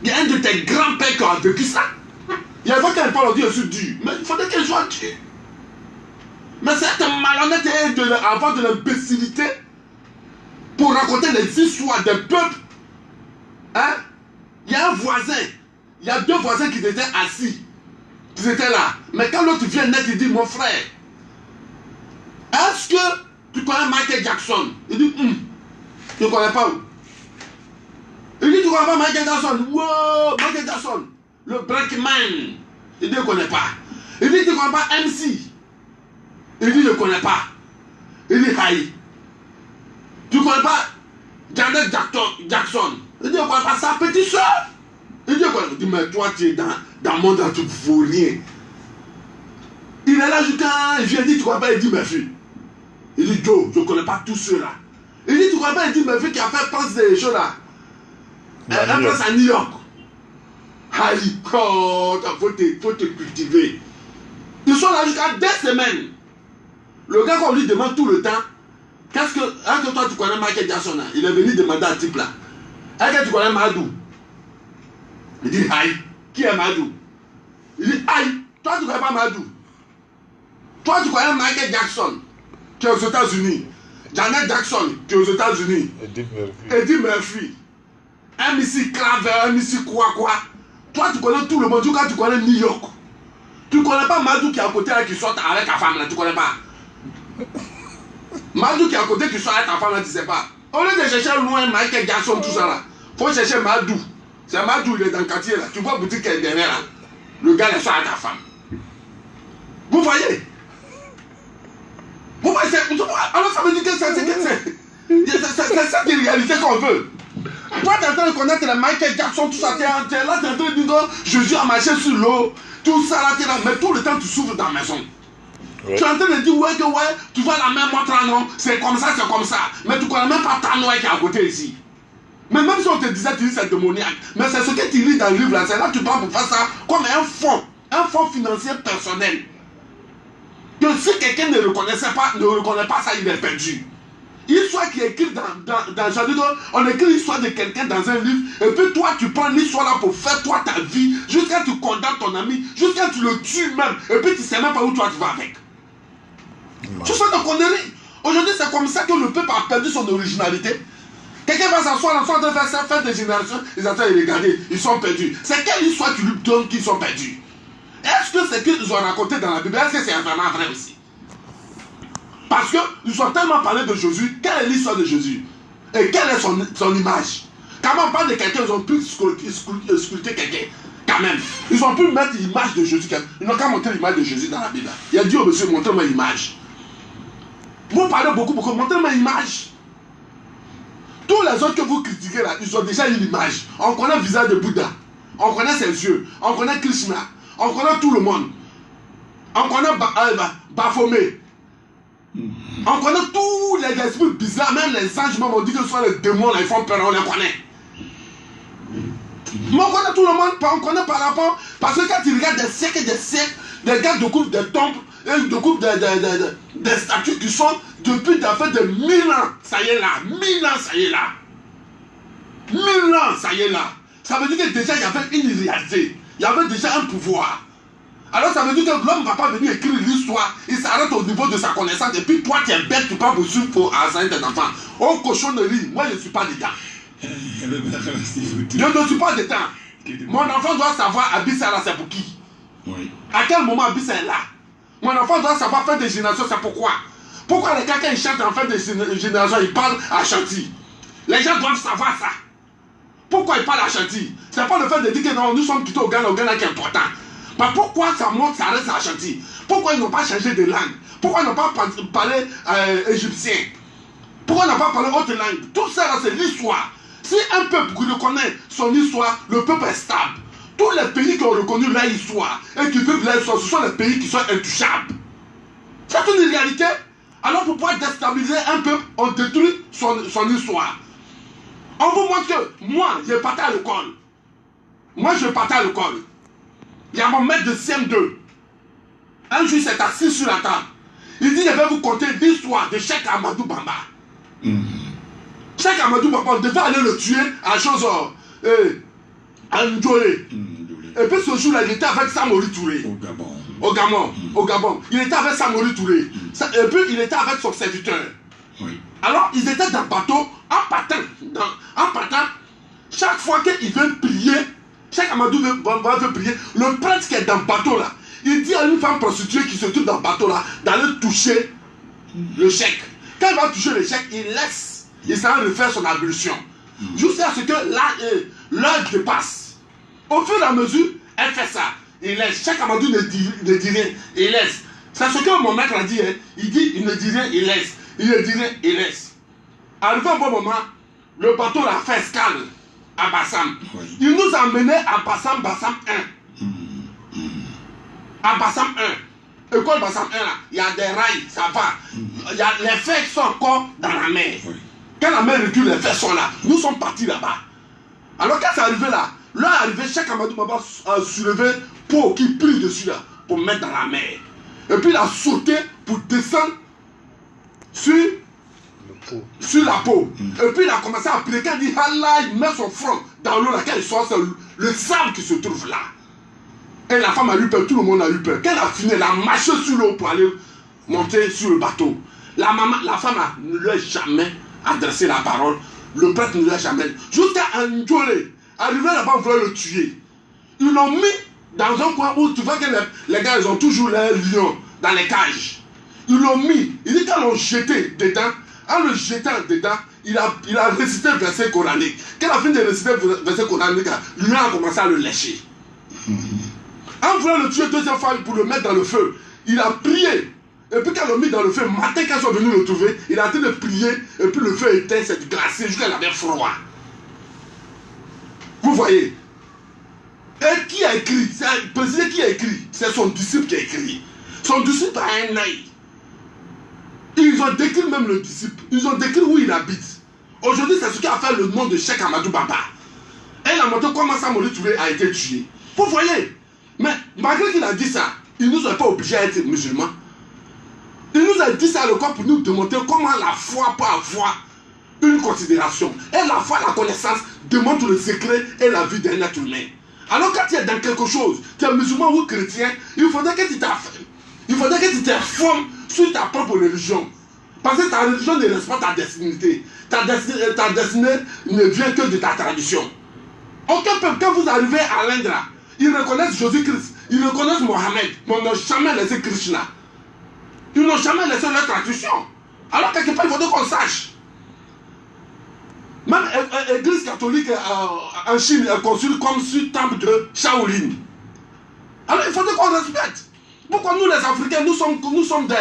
il y a un de tes grands-pères qui a vécu ça. Il y a pas qu'elle parle, on dit je suis dur. Mais il faudrait qu'elle soit dure. Mais c'est un malhonnête et avoir de l'imbécilité pour raconter les histoires des peuples. Hein? Il y a un voisin, il y a deux voisins qui étaient assis. Ils étaient là. Mais quand l'autre vient net, il dit, mon frère, est-ce que tu connais Michael Jackson? Il dit, tu ne connais pas où? Il dit, tu ne connais pas Michael Jackson? Wow, Michael Jackson, le Breakman. Il dit, je ne connais pas. Il dit, tu ne connais pas MC? Il dit, je ne connais pas. Il dit, Haï. Tu ne connais pas Janet Jackson? Il dit, je ne connais pas sa petite soeur. Il dit, il dit, mais toi, tu es dans le monde où tu ne vaux rien. Il est là, quand je lui ai dit, tu ne connais pas? Il dit, mes filles. Il dit, Joe, je ne connais pas tous ceux-là. Il dit, tu ne connais pas? Il dit, mes filles qui a fait place des choses là. Elle place à New York. Aïe, oh, il faut te cultiver. Ils sont là jusqu'à 2 semaines. Le gars, qu'on lui demande tout le temps, est-ce que toi, tu connais Michael Jackson là? Il est venu demander à type là. Est-ce que tu connais Madou? Il dit, aïe, qui est Madou? Il dit, aïe, toi tu connais pas Madou. Toi tu connais Michael Jackson, qui est aux États-Unis. Janet Jackson, qui est aux États-Unis. Eddie Murphy. MC Claver, MC quoi. Toi tu connais tout le monde, tu connais New York. Tu connais pas Madou qui est à côté là, qui sort avec ta femme là, tu connais pas. Madou qui est à côté qui sort avec ta femme là, tu sais pas. Au lieu de chercher loin Michael Jackson, tout ça là, faut chercher Madou. C'est Madou, il est dans le quartier là. Tu vois la boutique qui est derrière là. Le gars est sort avec ta femme. Vous voyez? Vous voyez? Alors ça veut dire que c'est cette réalité qu'on veut. Toi, tu es en train de connaître les Michael Jackson, tout ça. Tu es là, tu es en train de dire que Jésus a marché sur l'eau. Tout ça là, tu es là. Mais tout le temps, tu souffres dans la maison. Ouais. Tu es en train de dire, ouais, tu vois la main montre non. C'est comme ça. Mais tu connais même pas ta noix qui est à côté ici. Mais même si on te disait, tu dis c'est démoniaque. Mais c'est ce que tu lis dans le livre là. C'est là que tu prends pour faire ça comme un fonds financier personnel. Que si quelqu'un ne reconnaît pas ça, il est perdu. L'histoire qui est écrite on écrit l'histoire de quelqu'un dans un livre, et puis toi tu prends l'histoire là pour faire toi ta vie, jusqu'à tu condamnes ton ami, jusqu'à tu le tues même, et puis tu sais même pas où toi tu vas avec. Tu fais de conneries. Aujourd'hui c'est comme ça que le peuple a perdu son originalité. Quelqu'un va s'asseoir en train de faire ça, faire des générations, ils attendent et regarder, ils sont perdus. C'est quelle histoire tu lui donnes qu'ils sont perdus? Est-ce que c'est qu'ils ont raconté dans la Bible? Est-ce que c'est vraiment vrai aussi? Parce qu'ils ont tellement parlé de Jésus. Quelle est l'histoire de Jésus? Et quelle est son image? Quand on parle de quelqu'un, ils ont pu sculpter quelqu'un. Quand même. Ils ont pu mettre l'image de Jésus. Ils n'ont qu'à montrer l'image de Jésus dans la Bible. Il a dit au monsieur, montrez-moi l'image. Vous parlez beaucoup, montrez-moi l'image. Tous les autres que vous critiquez là, ils ont déjà une image. On connaît le visage de Bouddha. On connaît ses yeux. On connaît Krishna. On connaît tout le monde. On connaît Baphomet. On connaît tous les esprits bizarres, même les anges, même on dit que ce sont les démons, là, ils font peur, on les connaît. Mais on connaît tout le monde, on connaît par rapport, parce que quand tu regardes des siècles, des gars découvrent des temples, et ils découvrent des statues qui sont depuis de 1000 ans, ça y est là, 1000 ans, ça y est là. 1000 ans, ça y est là. Ça veut dire que déjà il y avait une réalité, il y avait déjà un pouvoir. Alors ça veut dire que l'homme ne va pas venir écrire l'histoire, il s'arrête au niveau de sa connaissance, et puis toi tu es bête, tu prends pour suivre pour enseigner tes enfants. Oh cochonnerie, moi je ne suis pas dedans. Je ne suis pas dedans. Mon enfant doit savoir Abissa là c'est pour qui. Oui. À quel moment Abissa est là. Mon enfant doit savoir faire des générations, c'est pourquoi. Pourquoi les gars quand ils chantent en fait des générations, ils parlent à Chantilly. Les gens doivent savoir ça. Pourquoi ils parlent à Chantilly? C'est pas le fait de dire que non, nous sommes plutôt au Ghana qui est important. Mais pourquoi ça monte, ça reste à Chantilly? Pourquoi ils n'ont pas changé de langue? Pourquoi ils n'ont pas parlé égyptien? Pourquoi ils n'ont pas parlé autre langue? Tout ça, c'est l'histoire. Si un peuple reconnaît son histoire, le peuple est stable. Tous les pays qui ont reconnu leur histoire et qui vivent leur histoire, ce sont les pays qui sont intouchables. C'est une réalité. Alors pour pouvoir déstabiliser un peuple, on détruit son histoire. On vous montre que moi, je partais à l'école. Il y a mon maître de CM2. Un jour, il s'est assis sur la table. Il dit, je vais vous conter l'histoire de Cheikh Amadou Bamba. Cheikh Amadou Bamba, on devait aller le tuer à Chosor, à Ndjolé. Et puis ce jour-là, il était avec Samori Touré. Au Gabon. Il était avec Samori Touré. Et puis il était avec son serviteur. Oui. Alors, ils étaient dans le bateau, en partant. Chaque fois qu'il veut prier, Cheikh Amadou veut prier, le prêtre qui est dans le bateau là, il dit à une femme prostituée qui se trouve dans le bateau là, d'aller toucher le cheikh. Quand il va toucher le cheikh, il laisse, il s'en va refaire son ablution. Jusqu'à ce que l'heure dépasse. Au fur et à mesure, elle fait ça. Il laisse. Cheikh Amadou ne dit rien, il laisse. C'est ce que mon maître a dit, hein. Il dit, il ne dit rien, il laisse. Il ne dit rien, il laisse. Arrivé à un bon moment, le bateau l'a fait escale à Bassam. Oui. Il nous a emmenés à Bassam 1. À Bassam 1. École Bassam 1 là, il y a des rails, ça va. Les fers sont encore dans la mer. Oui. Quand la mer recule, les fers sont là. Nous sommes partis là-bas. Alors quand c'est arrivé là, l'heure est arrivée, Cheikh Amadou Bamba a soulevé peau qui plie dessus là, pour mettre dans la mer. Et puis il a sauté pour descendre sur la peau. Et puis il a commencé à prier. Quand il dit Allah, il met son front dans l'eau là, quand il sort, c'est le sable qui se trouve là. Et la femme a eu peur, tout le monde a eu peur. Quand elle a fini, elle a marché sur l'eau pour aller monter sur le bateau. La femme ne lui a jamais adressé la parole. Le prêtre ne lui a jamais. Jusqu'à Ndjolé, arrivé là-bas, on voulait le tuer. Ils l'ont mis dans un coin où tu vois que les gars, ils ont toujours les lions dans les cages. Ils l'ont mis. Il dit qu'ils l'ont jeté dedans. En le jetant dedans, il a récité le verset coranique. Quand il a fini de réciter le verset coranique, lui a commencé à le lécher. En voulant le tuer deuxième fois pour le mettre dans le feu, il a prié. Et puis quand il l'a mis dans le feu, matin quand ils sont venus le trouver, il a été de prier, et puis le feu était glacé jusqu'à qu'il avait froid. Vous voyez? Et qui a écrit? Précisez qui a écrit? C'est son disciple qui a écrit. Son disciple a un œil. Ils ont décrit même le disciple. Ils ont décrit où il habite. Aujourd'hui, c'est ce qui a fait le nom de Cheikh Amadou Bamba. Et il a montré comment Samuel Touré a été tué. Vous voyez? Mais malgré qu'il a dit ça, il ne nous a pas obligés à être musulmans. Il nous a dit ça à l'école pour nous démontrer comment la foi peut avoir une considération. Et la foi, la connaissance, démontre le secret et la vie d'un être humain. Alors quand tu es dans quelque chose, tu es musulman ou chrétien, il faudrait que tu t'informes sur ta propre religion. Parce que ta religion ne reste pas ta destinée. Ta destinée ne vient que de ta tradition. Aucun peuple, quand vous arrivez à l'Inde, ils reconnaissent Jésus-Christ, ils reconnaissent Mohamed, mais ils n'ont jamais laissé Krishna. Ils n'ont jamais laissé leur tradition. Alors quelque part, il faudrait qu'on sache. Même l'église catholique en Chine est construite comme sur le temple de Shaolin. Alors il faudrait qu'on respecte. Pourquoi nous les Africains, nous sommes des.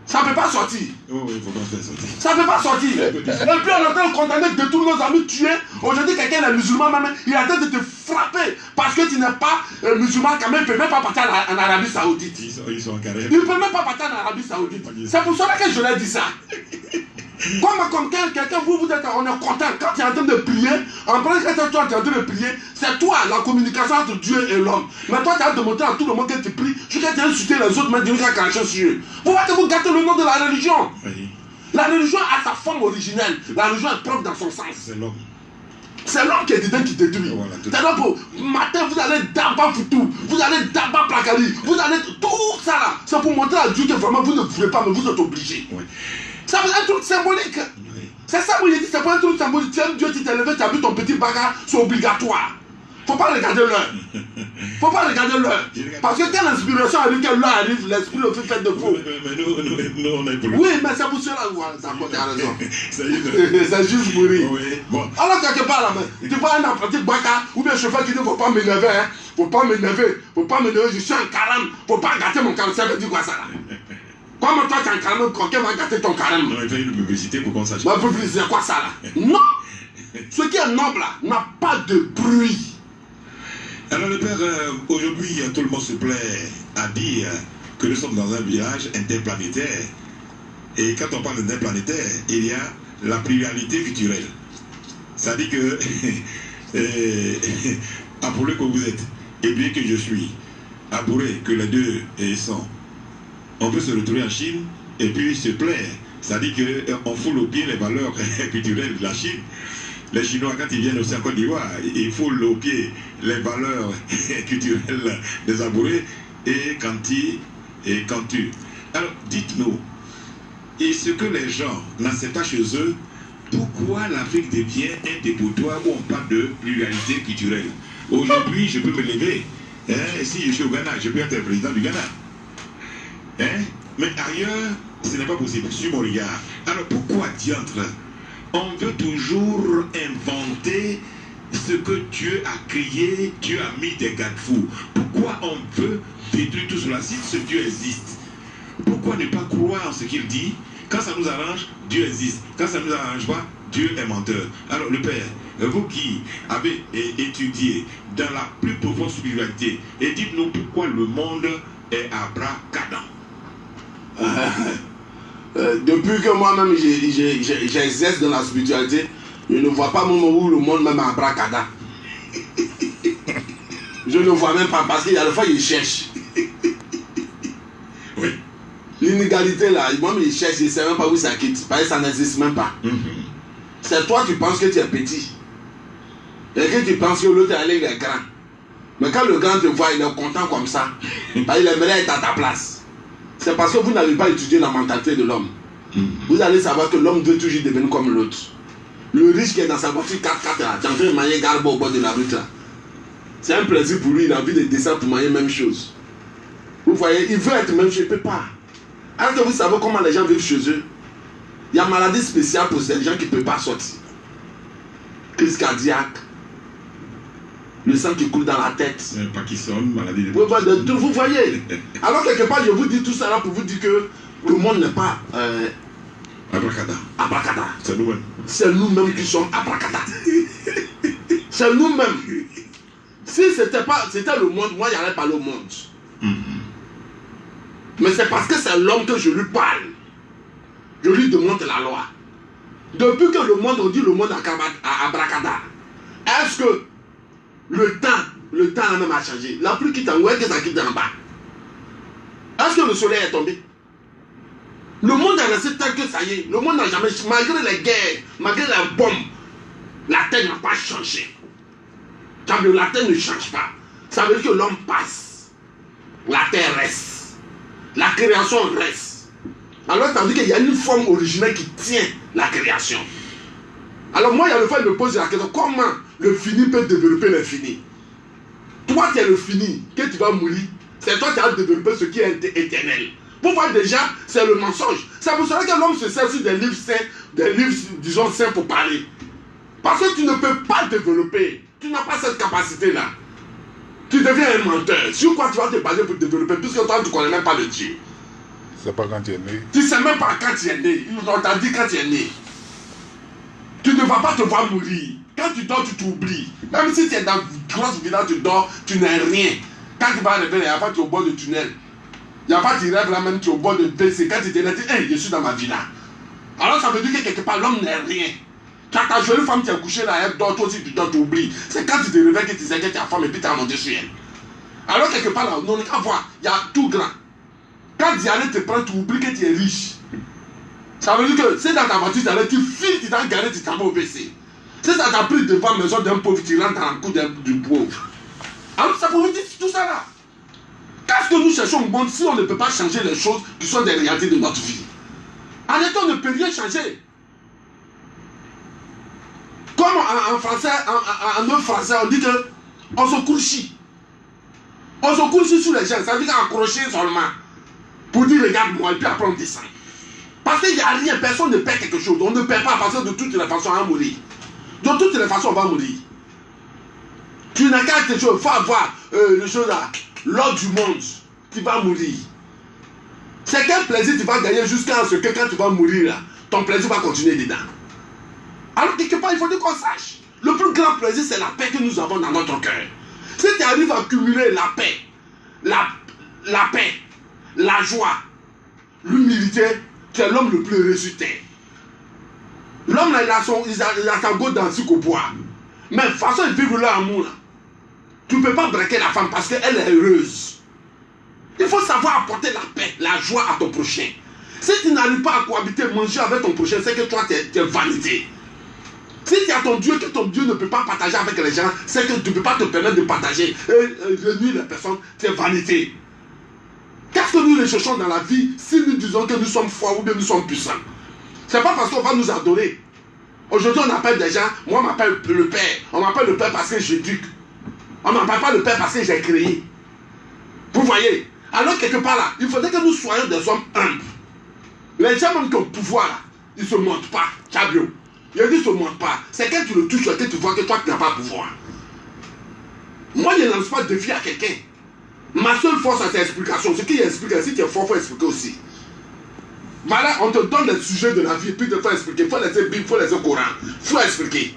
Ça ne peut pas sortir. Oh, il ne faut pas faire sortir. Ça ne peut pas sortir. Et puis on est en train de condamner de tous nos amis tués. Aujourd'hui, quelqu'un est musulman, même, il est en train de te frapper. Parce que tu n'es pas musulman, quand même, il ne peut même pas partir en Arabie Saoudite. Ils sont en carême. Il ne peut même pas partir en Arabie Saoudite. C'est pour cela que je l'ai dit ça. Comme quelqu'un, vous êtes, on est content. Quand tu es en train de prier, en premier que toi tu es en train de prier, c'est toi la communication entre Dieu et l'homme. Mais toi tu as de montrer à tout le monde que tu pries, jusqu'à tu as insulté les autres, mais tu as craché sur eux. Vous voyez que vous gâtez le nom de la religion. Oui. La religion a sa forme originelle. La religion est propre dans son sens. C'est l'homme. C'est l'homme qui est dedans qui détruit. Voilà, c'est là pour matin vous allez d'abord foutu, vous allez d'abord placali, vous allez tout ça là. C'est pour montrer à Dieu que vraiment vous ne voulez pas, mais vous êtes obligé. Oui. Ça veut être un truc symbolique. Oui. C'est ça où il dit, c'est pas un truc symbolique. Tu aimes Dieu, tu t'es levé, tu as vu ton petit bagarre, c'est obligatoire. Faut pas regarder l'heure. Faut pas regarder l'heure. Parce que quand l'inspiration arrive, quand l'heure arrive, l'esprit le fait de faux. Mais nous, on est plus. Oui, mais c'est pour cela, d'accord, tu as raison. C'est juste mourir. Oui. Bon. Alors, quelque part, là, tu vois un apprenti bagarre, ou bien un chauffeur qui dit, faut pas m'énerver, hein. Faut pas m'énerver, je suis en carême, faut pas gâter mon carême. Ça veut dire quoi ça là? Comment toi tu es en carême, quelqu'un va gâter ton carême? Non, il fait une publicité pour qu'on sache. Ma publicité, c'est quoi ça là? Non! Ce qui est noble là n'a pas de bruit. Alors le père, aujourd'hui tout le monde se plaît à dire que nous sommes dans un village interplanétaire. Et quand on parle d'interplanétaire, il y a la pluralité culturelle. Ça dit que, appelez que vous êtes, et bien que je suis, appelez que les deux sont. On peut se retrouver en Chine et puis se plaire. Ça dit qu'on foule au pied les valeurs culturelles de la Chine. Les Chinois, quand ils viennent aussi en Côte d'Ivoire, ils foulent au pied les valeurs culturelles des Abourés et Kanti et Kantu. Alors, dites-nous, et ce que les gens n'acceptent pas chez eux, pourquoi l'Afrique devient un dépotoir où on parle de pluralité culturelle? Aujourd'hui, je peux me lever. Hein, si je suis au Ghana, je peux être le président du Ghana. Hein? Mais ailleurs, ce n'est pas possible, sur mon regard. Alors pourquoi diantre on veut toujours inventer ce que Dieu a créé, Dieu a mis des garde-fous. Pourquoi on veut détruire tout cela si ce Dieu existe? Pourquoi ne pas croire en ce qu'il dit? Quand ça nous arrange, Dieu existe. Quand ça ne nous arrange pas, Dieu est menteur. Alors le Père, vous qui avez étudié dans la plus profonde spiritualité, et dites-nous pourquoi le monde est abracadabra. Depuis que moi-même j'exerce dans la spiritualité, je ne vois pas un moment où le monde même abracadabra. Je ne vois même pas parce qu'il y a des fois il cherche. Oui. L'inégalité là, moi il cherche, il ne sait même pas où ça quitte. Parce que ça n'existe même pas. C'est toi tu penses que tu es petit. Et que tu penses que l'autre il est grand. Mais quand le grand te voit, il est content comme ça. Il aimerait être à ta place. C'est parce que vous n'avez pas étudié la mentalité de l'homme. Vous allez savoir que l'homme veut toujours devenir comme l'autre. Le riche qui est dans sa voiture 4x4 là, tu es en train de manger garbo au bord de la route là. C'est un plaisir pour lui, il a envie de descendre pour manger la même chose. Vous voyez, il veut être même chose, il ne peut pas. Alors que vous savez comment les gens vivent chez eux. Il y a une maladie spéciale pour ces gens qui ne peuvent pas sortir. Crise cardiaque. Le sang qui coule dans la tête. Parkinson, maladie de... Vous voyez. Alors quelque part, je vous dis tout ça là pour vous dire que le monde n'est pas... Abracada. C'est nous-mêmes. C'est nous-mêmes qui sommes abracada. C'est nous-mêmes. Si c'était le monde, moi j'allais parler au monde. Mais c'est parce que c'est l'homme que je lui parle. Je lui demande la loi. Depuis que le monde, on dit le monde abracada, est-ce que le temps même a changé? La pluie quitte en haut et que ça quitte en bas. Est-ce que le soleil est tombé? Le monde est resté tel que ça y est. Le monde n'a jamais changé. Malgré les guerres, malgré les bombes, la terre n'a pas changé. La terre ne change pas. Ça veut dire que l'homme passe. La terre reste. La création reste. Alors ça veut dire qu'il y a une forme originelle qui tient la création. Alors moi, il y a le fait de me poser la question, comment le fini peut développer l'infini? Toi, tu es le fini, que tu vas mourir. C'est toi qui as développé ce qui est éternel. Pour voir déjà, c'est le mensonge. C'est pour cela que l'homme se sert sur des livres saints, disons, saints pour parler. Parce que tu ne peux pas développer. Tu n'as pas cette capacité-là. Tu deviens un menteur. Sur quoi tu vas te baser pour développer, puisque toi, tu ne connais même pas le Dieu. Tu ne sais pas quand tu es né. Tu ne sais même pas quand tu es né. On t'a dit quand tu es né. Tu ne vas pas te voir mourir. Quand tu dors, tu t'oublies. Même si tu es dans une grosse villa, tu dors, tu n'es rien. Quand tu vas réveiller, il n'y a pas tu es au bord du tunnel. Il n'y a pas tu rêves là même, tu es au bord de PC. Quand tu te lèves, tu dis, hey, je suis dans ma villa. Alors ça veut dire que quelque part, l'homme n'est rien. Tu as ta jolie femme qui est couchée là, elle dort, toi aussi tu dors, tu oublies. C'est quand tu te réveilles que tu sais que tu as femme et puis tu as monté sur elle. Alors quelque part là, on n'est qu'à voir, il y a tout grand. Quand Diane te prend, tu oublies que tu es riche. Ça veut dire que c'est dans ta voiture, tu files, tu t'as garé, tu t'en vas au WC. Si ça t'a pris devant la maison d'un pauvre, tu rentres dans le cou du pauvre. Alors ça vous dire tout ça là. Qu'est-ce que nous cherchons au monde si on ne peut pas changer les choses qui sont des réalités de notre vie? En étant, on ne peut rien changer. Comme en français, en autre français, on dit que on se couchit. On se couchit sur les gens, ça veut dire accrocher seulement. Pour dire regarde-moi et puis après on descend. Parce qu'il n'y a rien, personne ne perd quelque chose. On ne perd pas parce que de toutes les façons on va mourir. De toutes les façons on va mourir. Tu n'as qu'à quelque chose, il faut avoir le chose là, l'ordre du monde, tu vas mourir. C'est quel plaisir tu vas gagner jusqu'à ce que quand tu vas mourir là, ton plaisir va continuer dedans. Alors quelque part il faut dire qu'on sache. Le plus grand plaisir c'est la paix que nous avons dans notre cœur. Si tu arrives à cumuler la paix, la paix, la joie, l'humilité, tu es l'homme le plus heureux sur terre. L'homme là, il a sa go dans ce qu'on boit. Mais de toute façon, il vit leur amour là. Tu ne peux pas braquer la femme parce qu'elle est heureuse. Il faut savoir apporter la paix, la joie à ton prochain. Si tu n'arrives pas à cohabiter, manger avec ton prochain, c'est que toi, tu es vanité. Si tu as ton Dieu, que ton Dieu ne peut pas partager avec les gens, c'est que tu ne peux pas te permettre de partager et réunir les personnes, c'est vanité. Qu'est-ce que nous recherchons dans la vie si nous disons que nous sommes forts ou bien nous sommes puissants? C'est pas parce qu'on va nous adorer. Aujourd'hui, on appelle des gens, moi, on m'appelle le Père. On m'appelle le Père parce que j'éduque. On ne m'appelle pas le Père parce que j'ai créé. Vous voyez? Alors, quelque part là, il faudrait que nous soyons des hommes humbles. Les gens même qui ont pouvoir là, ils ne se montrent pas. Chabio. Ils ne se montrent pas. C'est quand tu le touches, que tu vois que toi, tu n'as pas pouvoir. Moi, je ne lance pas de défi à quelqu'un. Ma seule force, c'est l'explication. Ce qui explique, si tu es fort, il faut expliquer aussi. Voilà, on te donne les sujets de la vie, puis il faut expliquer. Il faut laisser Bible, il faut laisser Coran. Il faut expliquer.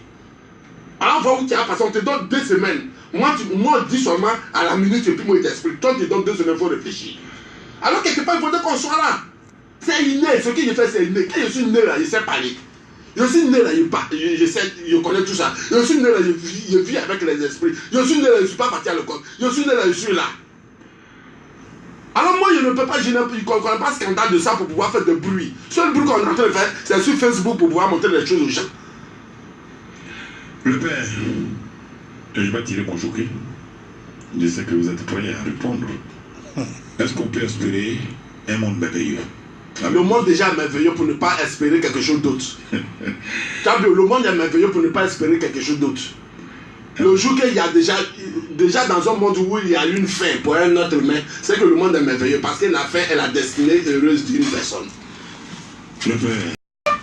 Alors, on va où tu as passé, on te donne 2 semaines. Moi, on dit seulement à la minute, et puis moi, il t'explique. Toi, tu te donnes 2 semaines, il faut réfléchir. Alors, quelque part, il faudrait qu'on soit là. C'est inné. Ce qu'il fait, c'est inné. Quand je suis né là, je sais parler. Je suis né là, je connais tout ça. Je suis né là, je vis avec les esprits. Je suis né là, je ne suis pas parti à l'école. Je suis né là, je suis là. Alors moi je ne peux pas, je ne connais pas scandale de ça pour pouvoir faire de bruit. Le seul bruit qu'on est en train de faire, c'est sur Facebook pour pouvoir montrer les choses aux gens. Le Père, je vais tirer mon jockey. Je sais que vous êtes prêts à répondre. Est-ce qu'on peut espérer un monde merveilleux? Le monde déjà est merveilleux pour ne pas espérer quelque chose d'autre. Le monde est merveilleux pour ne pas espérer quelque chose d'autre. Le jour qu'il y a déjà dans un monde où il y a une fin pour un autre humain, c'est que le monde est merveilleux parce que la fin est la destinée heureuse d'une personne. Le Père,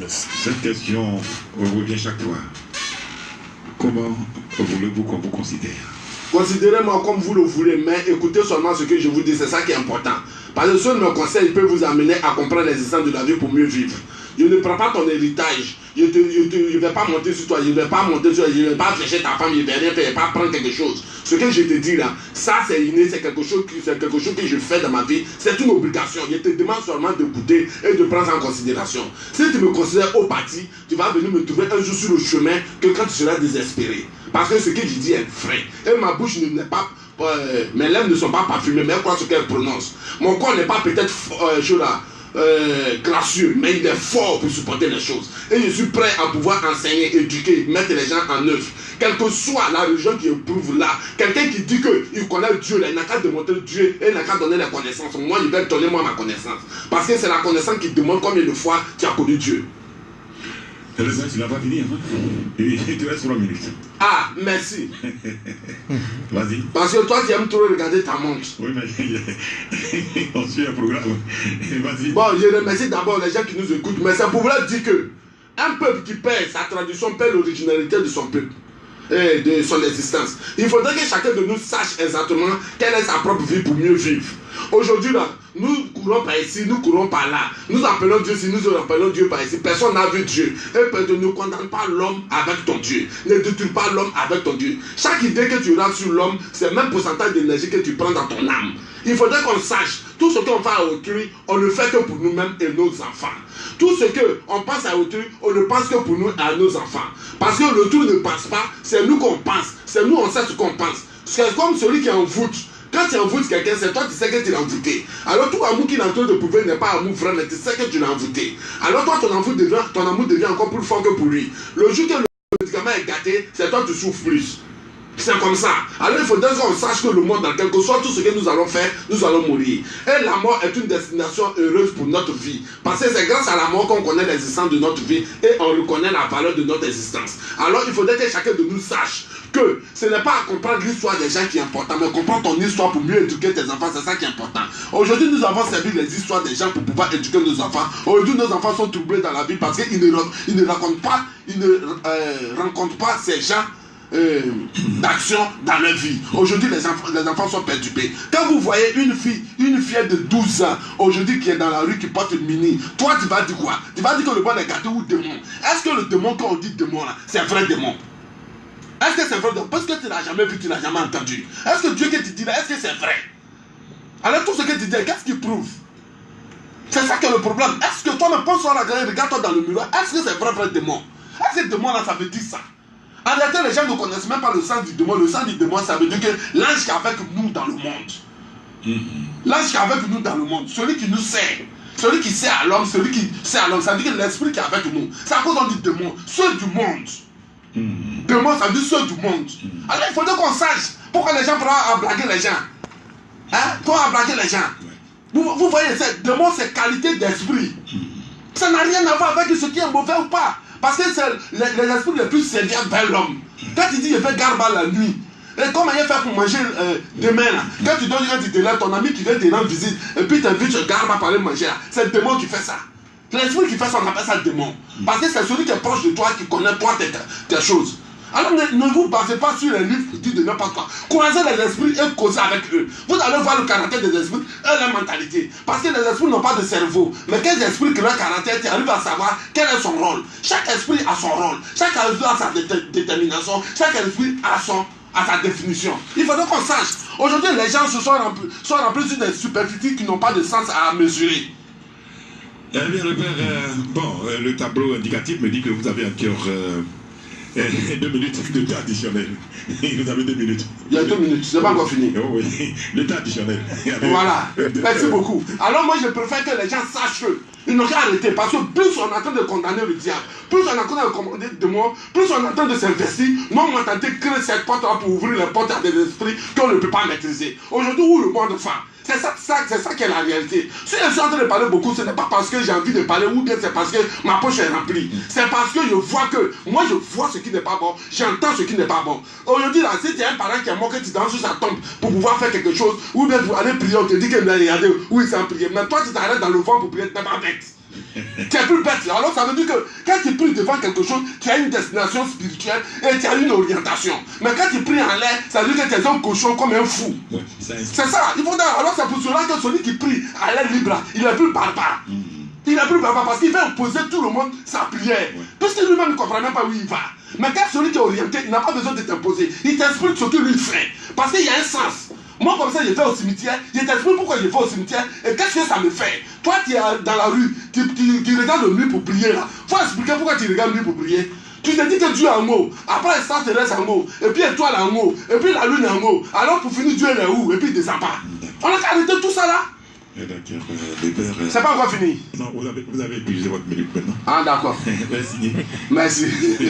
cette question revient chaque fois. Comment voulez-vous qu'on vous considère? Considérez-moi comme vous le voulez, mais écoutez seulement ce que je vous dis, c'est ça qui est important. Parce que seul mes conseils peuvent vous amener à comprendre l'existence de la vie pour mieux vivre. Je ne prends pas ton héritage. Je ne vais pas monter sur toi. Je ne vais pas monter sur toi. Je ne vais pas flécher ta femme. Je ne vais rien faire. Je ne vais pas prendre quelque chose. Ce que je te dis là, ça c'est inné. C'est quelque chose que je fais dans ma vie. C'est une obligation. Je te demande seulement de goûter et de prendre en considération. Si tu me considères au parti, tu vas venir me trouver un jour sur le chemin que quand tu seras désespéré. Parce que ce que je dis est vrai. Et ma bouche n'est pas... mes lèvres ne sont pas parfumées, mais elle croit ce qu'elle prononce. Mon corps n'est pas peut-être gracieux, mais il est fort pour supporter les choses. Et je suis prêt à pouvoir enseigner, éduquer, mettre les gens en œuvre. Quelle que soit la religion qui éprouve là, quelqu'un qui dit qu'il connaît Dieu, là, il n'a qu'à démontrer Dieu et il n'a qu'à donner la connaissance. Moi, je vais donner moi ma connaissance. Parce que c'est la connaissance qui demande combien de fois tu as connu Dieu. Le ça, tu n'as pas fini, hein? Il te reste 3 minutes. Ah, merci. Vas-y. Parce que toi, tu aimes trop regarder ta montre. Oui, mais on suit un programme. Vas-y. Bon, je remercie d'abord les gens qui nous écoutent, mais c'est pour vous dire que un peuple qui perd sa tradition perd l'originalité de son peuple et de son existence. Il faudrait que chacun de nous sache exactement quelle est sa propre vie pour mieux vivre. Aujourd'hui, là, nous courons par ici, nous courons par là. Nous appelons Dieu ici, nous appelons Dieu par ici. Personne n'a vu Dieu. Et ne condamne pas l'homme avec ton Dieu. Ne détruis pas l'homme avec ton Dieu. Chaque idée que tu auras sur l'homme, c'est le même pourcentage d'énergie que tu prends dans ton âme. Il faudrait qu'on sache, tout ce qu'on fait à autrui, on ne fait que pour nous-mêmes et nos enfants. Tout ce qu'on pense à autrui, on ne pense que pour nous et à nos enfants. Parce que l'autrui ne pense pas, c'est nous qu'on pense. C'est nous, on sait ce qu'on pense. C'est comme celui qui est en voûte. Quand tu envoûtes quelqu'un, c'est toi qui sais que tu l'as envoûté. Alors tout amour qu'il est en train de prouver n'est pas amour vrai, mais tu sais que tu l'as envoûté. Alors toi, ton amour devient encore plus fort que pour lui. Le jour que le médicament est gâté, c'est toi qui souffres plus. C'est comme ça. Alors il faudrait qu'on sache que le monde, dans quelque soit tout ce que nous allons faire, nous allons mourir. Et la mort est une destination heureuse pour notre vie. Parce que c'est grâce à la mort qu'on connaît l'existence de notre vie et on reconnaît la valeur de notre existence. Alors il faudrait que chacun de nous sache que ce n'est pas à comprendre l'histoire des gens qui est important, mais comprendre ton histoire pour mieux éduquer tes enfants, c'est ça qui est important. Aujourd'hui, nous avons servi les histoires des gens pour pouvoir éduquer nos enfants. Aujourd'hui, nos enfants sont troublés dans la vie parce qu'ils ne rencontrent pas ces gens d'action dans leur vie. Aujourd'hui, les enfants sont perturbés. Quand vous voyez une fille de 12 ans, aujourd'hui qui est dans la rue, qui porte une mini, toi tu vas dire quoi? Tu vas dire que le bon est gâté ou démon. Est-ce que le démon, quand on dit démon là, c'est un vrai démon? Est-ce que c'est vrai? Parce que tu n'as jamais vu, tu n'as jamais entendu. Est-ce que Dieu que tu dis là, est-ce que c'est vrai? Alors tout ce que tu dis, qu'est-ce qui prouve? C'est ça qui est le problème. Est-ce que toi-même, pense à la grille, regarde-toi dans le miroir, est-ce que c'est vrai démon? Est-ce que le démon là, ça veut dire ça? En réalité, les gens ne connaissent même pas le sang du démon. Le sang du démon, ça veut dire que l'ange qui est avec nous dans le monde. L'ange qui est avec nous dans le monde, celui qui nous sert. Celui qui sert à l'homme, celui qui sert à l'homme, ça veut dire que l'esprit qui est avec nous. C'est à cause qu'on dit démon, ceux du monde. Démon, ça veut dire ceux du monde. Alors il faudrait qu'on sache pourquoi les gens prennent à blaguer les gens. Hein? Pourquoi à blaguer les gens? Vous voyez, démon, c'est qualité d'esprit. Ça n'a rien à voir avec ce qui est mauvais ou pas. Parce que c'est les esprits les plus serviables vers l'homme. Quand tu dis je fais garba la nuit, et comment il fait pour manger demain là? Quand tu te lèves, ton ami qui vient te rendre visite, et puis t'invites ce garba pour aller manger là, c'est le démon qui fait ça. L'esprit qui fait ça, on appelle ça le démon. Parce que c'est celui qui est proche de toi, qui connaît toi tes choses. Alors ne vous basez pas sur les livres qui disent de n'importe quoi. Croisez les esprits et causez avec eux. Vous allez voir le caractère des esprits et leur mentalité. Parce que les esprits n'ont pas de cerveau. Mais quels esprits que leur caractère, tu arrives à savoir quel est son rôle. Chaque esprit a son rôle. Chaque esprit a sa détermination. Chaque esprit a sa définition. Il faudrait qu'on sache. Aujourd'hui, les gens se sont remplis sur des superficies qui n'ont pas de sens à mesurer. Eh bien, le père, le tableau indicatif me dit que vous avez encore 2 minutes de temps additionnel. Vous avez 2 minutes. Il y a 2 minutes, c'est pas encore fini. Oh oui, le temps additionnel. Voilà, merci beaucoup. Alors moi je préfère que les gens sachent que Ils n'ont qu'à arrêter parce que plus on est en train de condamner le diable, plus on est en train de commander de moi, plus on est en train de s'investir, non, on est en train de créer cette porte-là pour ouvrir les portes à des esprits qu'on ne peut pas maîtriser. Aujourd'hui, où le monde va? C'est ça qui est la réalité. Si je suis en train de parler beaucoup, ce n'est pas parce que j'ai envie de parler ou bien c'est parce que ma poche est remplie. C'est parce que je vois moi je vois ce qui n'est pas bon, j'entends ce qui n'est pas bon. Aujourd'hui, là, si tu as un parent qui est mort, que tu danses sur sa tombe pour pouvoir faire quelque chose, ou bien pour aller prier, on te dit qu'il doit regarder où il s'est prié. Mais toi, tu t'arrêtes dans le vent pour prier, tu n'es pas bête. Tu es plus bête. Alors ça veut dire que quand tu pries devant quelque chose, tu as une destination spirituelle et tu as une orientation. Mais quand tu pries en l'air, ça veut dire que tu es un cochon comme un fou. Ouais, c'est ça. Il faut alors c'est pour cela que celui qui prie à l'air libre, il est plus barbare. Il est plus barbare parce qu'il va imposer tout le monde sa prière. Puisque lui-même ne comprend même pas où il va. Mais quand celui qui est orienté, il n'a pas besoin de t'imposer. Il t'explique ce que lui fait. Parce qu'il y a un sens. Moi, comme ça, je vais au cimetière, je t'explique pourquoi je vais au cimetière et qu'est-ce que ça me fait. Toi, tu es dans la rue, tu regardes le mur pour prier là. Il faut expliquer pourquoi tu regardes le mur pour prier. Tu te dis que Dieu est en haut, après ça te reste en haut, et puis l'étoile est en haut, et puis la lune est en haut. Alors pour finir, Dieu est où, et puis il ne descend pas. On a qu'à arrêter tout ça là. D'accord, les pères. C'est pas encore fini. Non, vous avez épuisé votre minute maintenant. Ah, d'accord. Merci. Merci.